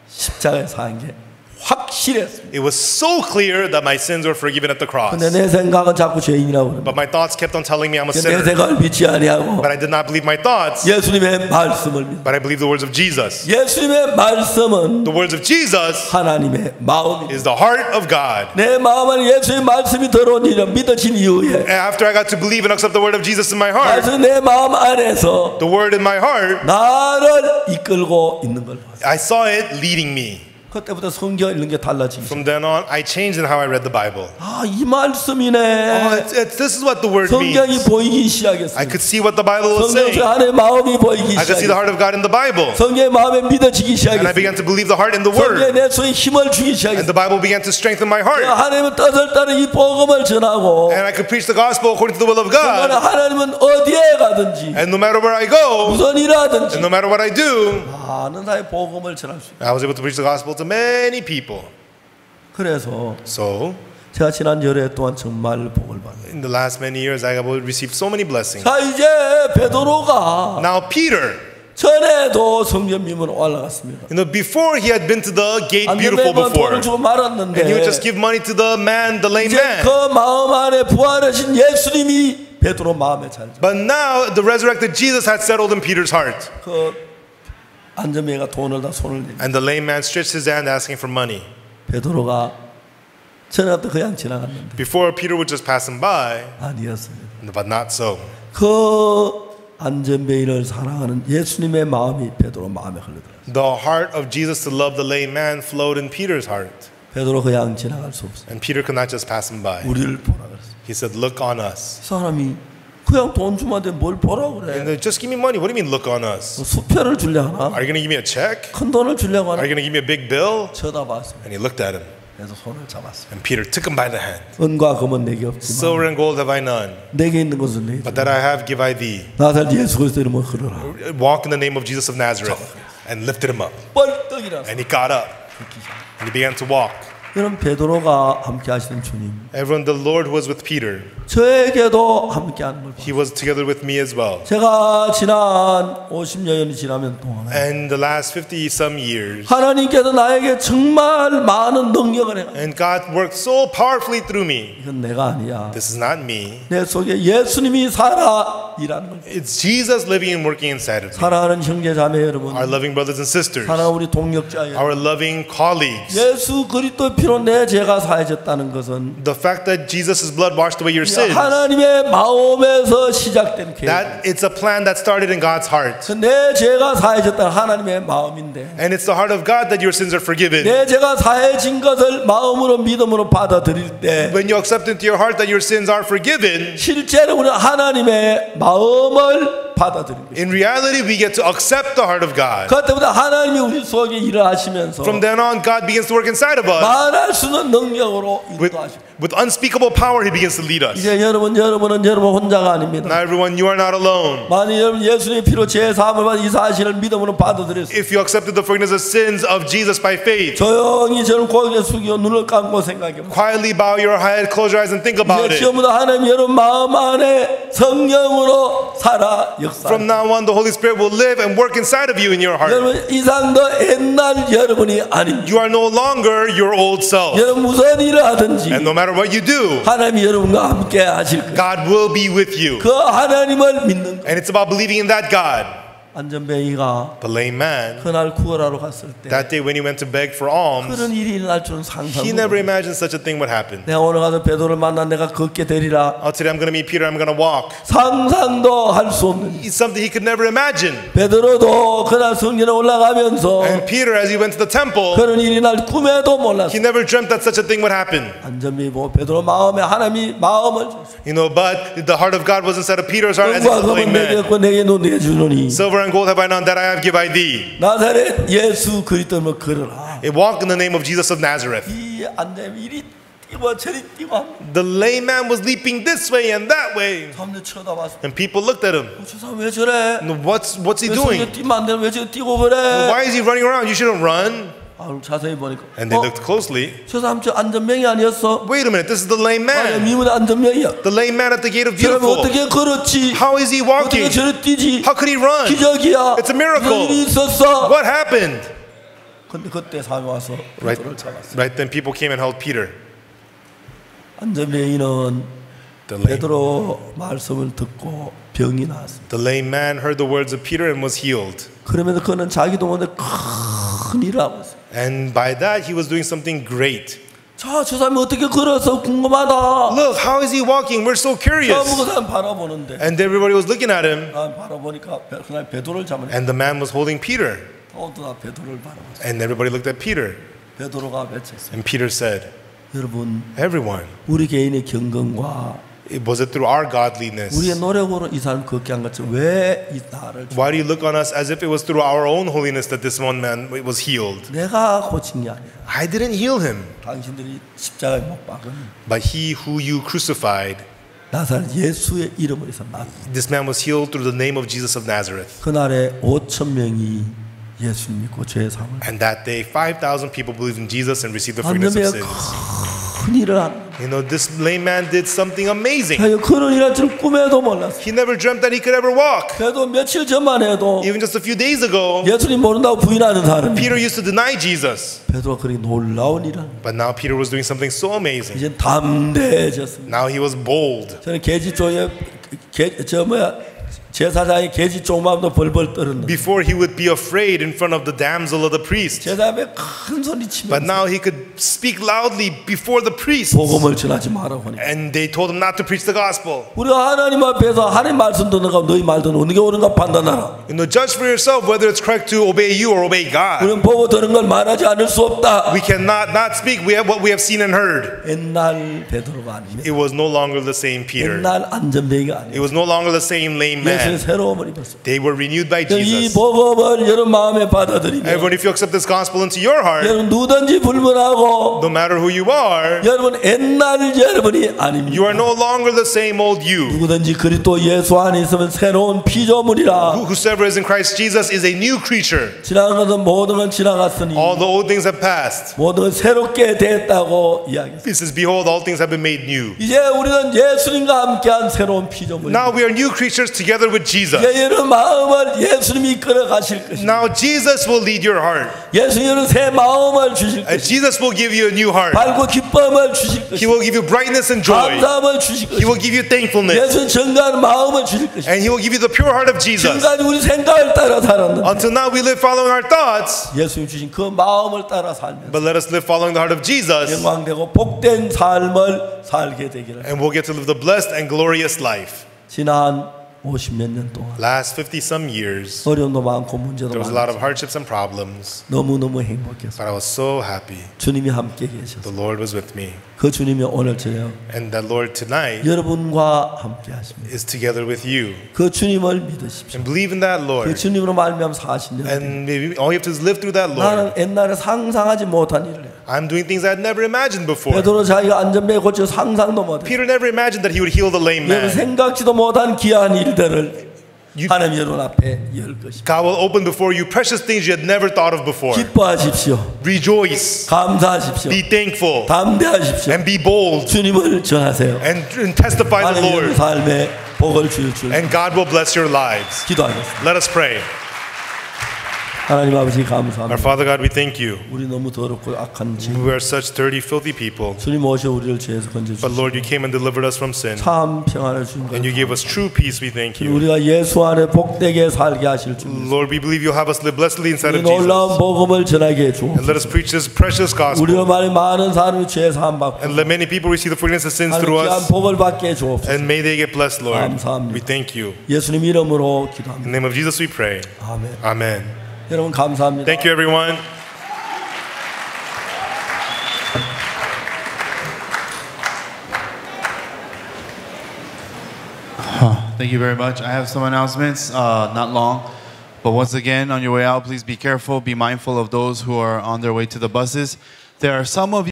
십자가에 사한 게 확실했습니다. it was so clear that my sins were forgiven at the cross. 근데 내 생각은 자꾸 죄인이라고 그럽니다. But my thoughts kept on telling me I'm a 내 sinner. 생각을 믿지 아니하고 But I did not believe my thoughts, 예수님의 말씀을 믿. but I believed the words of Jesus. 예수님의 말씀은 The words of Jesus 하나님의 마음입니다. is the heart of God. 내 마음 안에 예수의 말씀이 들어오니라 믿어진 이후에 And after I got to believe and accept the word of Jesus in my heart, 그래서 내 마음 안에서 the word in my heart, 나를 이끌고 있는 걸 봤어요. I saw it leading me. 그때부터 성경 읽는 게 달라지기 시작해요. From then on, I changed in how I read the Bible. 아, 이 말씀이네. This is what the word 성경이 means. 보이기 I 시작했어요. could see what the Bible was 성경에서 saying. 하나님의 마음이 보이기 I could see the 시작했어요. heart of God in the Bible. 성경의 마음에 믿어지기 And I 시작했어요. began to believe the heart in the 성경에 word. 내 속에 힘을 주기 And 시작했어요. the Bible began to strengthen my heart. 하나님의 뜻을 따라 이 복음을 전하고 And I could preach the gospel according to the will of 정말 God. 하나님은 어디에 가든지 And no matter where I go, 무슨 일 하든지 and no matter what I do, 많은 사람의 복음을 전할 수 있어요. I was able to preach the gospel to many people. 그래서 So, 제가 지난 열흘 동안 정말 복을 받아요. in the last many years, I have received so many blessings. 자, 이제 베드로가 Now, Peter, 전에도 성전 미문 올라갔습니다. before he had been to the gate beautiful 안전벨만 before, 돈을 주고 and he would 말았는데 just give money to the lame 이제 man. 그 마음 안에 부활하신 예수님이 베드로 마음에 잘 잡. But now, the resurrected Jesus had settled in Peter's heart. 그 안전벨가 돈을 다 손을 내밀. And the lame man stretched his hand asking for money. 베드로가 전에부터 그냥 지나갔는데 Before, Peter would just pass him by, 아니었습니다. but not so. 그 안전벨을 사랑하는 예수님의 마음이 베드로 마음에 흘러들어요. The heart of Jesus to love the lame man flowed in Peter's heart. 베드로 그냥 지나갈 수 없어요. And Peter could not just pass him by. 우리를 보라 그랬어요. He said, look on us. 사람이 그냥 돈 주면 뭘 보라 그래? And then, just give me money. What do you mean, look on us? 수표를 주려고 하나? Are you going to give me a check? 큰 돈을 주려고 Are 하나? you going to give me a big bill? 쳐다봤습니다. And he looked at him. 그래서 손을 잡았습니다. And Peter took him by the hand. 은과 금은 내게 없지만 Silver and gold have I none, 내게 있는 것은 내게 but that I have give I thee. 나살 예수 그리스도 이름으로 걸어라. Walk in the name of Jesus of Nazareth. And lifted him up. 뻘떡이라서. And he got up. And he began to walk. 여러분 베드로가 함께 하시는 주님 Everyone, the Lord was with Peter. 저에게도 함께 하는 걸 봐요. He was together with me as well. 제가 지난 50여 년이 지나면 동안 And the last 50 some years, 하나님께서 나에게 정말 많은 능력을 해요. and God worked so powerfully through me. 이건 내가 아니야. This is not me. 내 속에 예수님이 살아 일하는 거예요. It's Jesus living and working inside of me. 사랑하는 형제 자매 여러분, Our loving brothers and sisters, 사랑하는 우리 동역자 여러분, our loving colleagues. 예수 그리스도의 피로 내 죄가 사해졌다는 것은 The fact that Jesus' blood washed away your sins, 하나님의 마음에서 시작된 계획. that it's a plan that started in God's heart. 내 죄가 사해졌다는 하나님의 마음인데 And it's the heart of God that your sins are forgiven. 내 죄가 사해진 것을 마음으로 믿음으로 받아들일 때 When you accept into your heart that your sins are forgiven, 실제로 우리는 하나님의 마음을 받아들입니다. in reality we get to accept the heart of God. 그 때문에 하나님이 우리 속에 일을 하시면서 From then on, God begins to work inside of us. 말할 수 없는 능력으로 인도하십니다. With unspeakable power, He begins to lead us. 이제 여러분은 여러분 혼자가 아닙니다. Now everyone, you are not alone. 만약 여러분 예수님의 피로 죄 사함을 받은 이 사실을 믿음으로 받아들였어요. If you accepted the forgiveness of sins of Jesus by faith, 조용히 저는 고개 숙여 눈을 감고 생각해보세요. quietly bow your head, close your eyes, and think about 이제 it. 지금부터 하나님 여러분 마음 안에 성령으로 살아 역사. From now on, the Holy Spirit will live and work inside of you in your heart. 여러분 이상 더 옛날 여러분이 아닙니다. You are no longer your old self. 여러분 무슨 일을 하든지 And no matter what you do, 하나님이 여러분과 함께 하실 거예요. God will be with you. 그 하나님을 믿는 And it's about believing in that God. 안전뱅이가 The lame man, 그날 구걸하러 갔을 때 that day when he went to beg for alms, 그런 일이 일어날 줄은 상상도 he never imagined such a thing would happen. 내가 오늘 가서 베드로를 만나 내가 걷게 되리라 Oh, today I'm going to meet Peter, I'm going to walk. 상상도 할 수 없는 It's something he could never imagine. 베드로도 그날 성전에 올라가면서 And Peter, as he went to the temple, 그런 일이 날 꿈에도 몰랐어. he never dreamt that such a thing would happen. 안전뱅이 보고 베드로 마음에 하나님이 마음을 You know, but the heart of God was inside of Peter's heart as he 은과 was a 금은 lame 내게 man. 없고 내게 눈에 주노니 Silver and gold have I none, that I have give I thee. 나사렛 예수 그리스도를 걸어라. Walk in the name of Jesus of Nazareth. 이 안전뱅이 이리 뛰고 저리 뛰고 합니다. The lame man was leaping this way and that way. 사람들 쳐다봤어. And people looked at him. 저 사람 왜 저래? What's he 왜 doing? 저렇게 뛰면 안 돼? 왜 저렇게 뛰고 그래? Why is he running around? You shouldn't run. 아, 자세히 보니까 And they looked closely. 저 사람 저 안전병이 아니었어? Wait a minute, this is the lame 맞아, man. 미문의 안전병이야. The lame man at the gate of 저러면 Beautiful. 어떻게 걸었지? How is he 어떻게 walking? 저래 뛰지? How could he run? 기적이야. It's a miracle. 무슨 일이 있었어? What happened? 근데 그때 사람이 와서 Right, 베드로를 잡았어. right then people came and held Peter. 안전병이는 The lame, 베드로 말씀을 듣고 병이 나았습니다. the lame man heard the words of Peter and was healed. 그러면서 그는 자기도 모르게 큰 일을 하고 있어요. And by that he was doing something great. 저 사람이 어떻게 걸어서 궁금하다. Look, how is he walking? We're so curious. 전부 그 사람 바라보는데 And everybody was looking at him. 난 바라보니까 그날 베드로를 잡으니 And the man was holding Peter. 또 다 베드로를 바라봤어요. And everybody looked at Peter. 베드로가 외쳤어요. And Peter said, 여러분 everyone, 우리 개인의 경건과 was it through our godliness? 우리의 노력으로 이 사람 걷게 한 것처럼 왜 이 나를 Why do you look on us as if it was through our own holiness that this one man was healed? 내가 고친 게 아니라 I didn't heal him, 당신들이 십자가에 못 박은 but he who you crucified. 나사렛 예수의 이름으로 해서 나 This man was healed through the name of Jesus of Nazareth. 그날에 5천 명이 예수 믿고 죄 사함을 And that day, 5,000 people believed in Jesus and received the forgiveness of 안전뱅이가 sins. 큰 일을 하는 You know, this lame man did something amazing. 그런 일할 줄 꿈에도 몰랐어. He never dreamt that he could ever walk. 그래도 며칠 전만 해도 Even just a few days ago, 예수님 모른다고 부인하는 사람이 Peter used to deny Jesus. 베드로가 그렇게 놀라운 일을 But now Peter was doing something so amazing. 이제 담대해졌습니다. Now he was bold. 저는 계지 쪽에 제사장의 계지 쪽마음도 벌벌 떨었는데 Before he would be afraid in front of the damsel of the priest. 제사장이 큰 소리 치면서 But now he could speak loudly before the priests. 복음을 전하지 말라고 하니까 And they told him not to preach the gospel. 우리가 하나님 앞에서 하나님 말씀 듣는가 너희 말 듣는 어느 게 옳은가 판단하라. You know, judge for yourself whether it's correct to obey you or obey God. 우리는 보고 들은 걸 말하지 않을 수 없다. We cannot not speak what we have seen and heard. 옛날 베드로가 아니면 It was no longer the same Peter. 옛날 안전뱅이가 It 아니면 was no longer the same lame 예수의 man. 새로움을 입었어. They were renewed by 이 Jesus. 복음을 여러분 마음에 받아들이면 Everyone, if you accept this gospel into your heart, 여러분 누구든지 불문하고 no matter who you are, 여러분 옛날 여러분이 아닙니다. you are no longer the same old you. 누구든지 그리스도 예수 안에 있으면 새로운 피조물이라. Whosoever is in Christ Jesus is a new creature. 지나간 것은 모든 건 지나갔으니 All the old things have passed. 모든 건 새롭게 됐다고 이야기했어요. It says, behold, all things have been made new. 이제 우리는 예수님과 함께한 새로운 피조물. Now we are new creatures together with Jesus. 여러분 마음을 예수님이 이끌어 가실 것입니다. Now Jesus will lead your heart. 예수님은 새 마음을 주실 And 것입니다. Jesus will give you a new heart. 밝고 기쁨을 주실 He 것입니다. will give you brightness and joy. 감사함을 주실 He will 것입니다. give you thankfulness. 예수는 정가한 마음을 주실 것입니다. And He will give you the pure heart of Jesus. 지금까지 우리 생각을 따라 살았는데 Until now we live following our thoughts. 예수님 주신 그 마음을 따라 살면서 But let us live following the heart of Jesus. 영광되고 복된 삶을 살게 되기를. And we'll get to live the blessed and glorious life. 지난 50몇 년 동안 Last 50 some years, 어려움도 많고 문제도 there was a lot 많았죠. of hardships and problems. 너무너무 행복했어요. But I was so happy. 주님이 함께 계셔서 The Lord was with me. 그 주님이 오늘 저녁 And that Lord tonight 여러분과 함께 하십니다. is together with you. 그 주님을 믿으십시오. And believe in that 그 Lord. 주님으로 말미암아 40년 And maybe all you have to do is live through that Lord. 나는 옛날에 상상하지 못한 일을 해요. I'm doing things I had never imagined before. 베드로 자기가 안전벨 고쳐 상상도 못했어요. Peter never imagined that he would heal the lame 여러분 man. 생각지도 못한 귀한 일들을 You- 하나님 여러분 앞에 열 것입니다. God will open before you precious things you had never thought of before. 기뻐하십시오. Rejoice, 감사하십시오. be thankful, 담대하십시오. and be bold, 주님을 전하세요. and testify the 하나님 Lord. 삶에 복을 주실 줄 And God will bless your lives. 기도하겠습니다. Let us pray. 하나님 아버지 Our 감사합니다. Father God, we thank you. 우리 너무 더럽고 악한 지 We are such dirty, filthy people. 주님 오셔 우리를 죄에서 But 건져주시고 Lord, you came and delivered us from sin. 참 평안을 주신 것 And you gave us true peace, we thank you. 우리가 예수 안에 복되게 살게 하실 줄 Lord, we believe you'll have us live blessedly inside of 놀라운 Jesus. 복음을 전하게 해주옵소서. And let us preach this precious 우리로 gospel. 말해 많은 사람이 죄 사함 받고 And let many people receive the forgiveness of sins 하나님 through 귀한 us. 복을 받게 해주옵소서. And may they get blessed, Lord. 감사합니다. We thank you. 예수님 이름으로 In 기도합니다. the name of Jesus we pray. 아멘. Amen. 여러분 감사합니다. Thank you, everyone. Thank you very much. I have some announcements, not long. But once again, on your way out, please be careful, be mindful of those who are on their way to the buses. There are some of you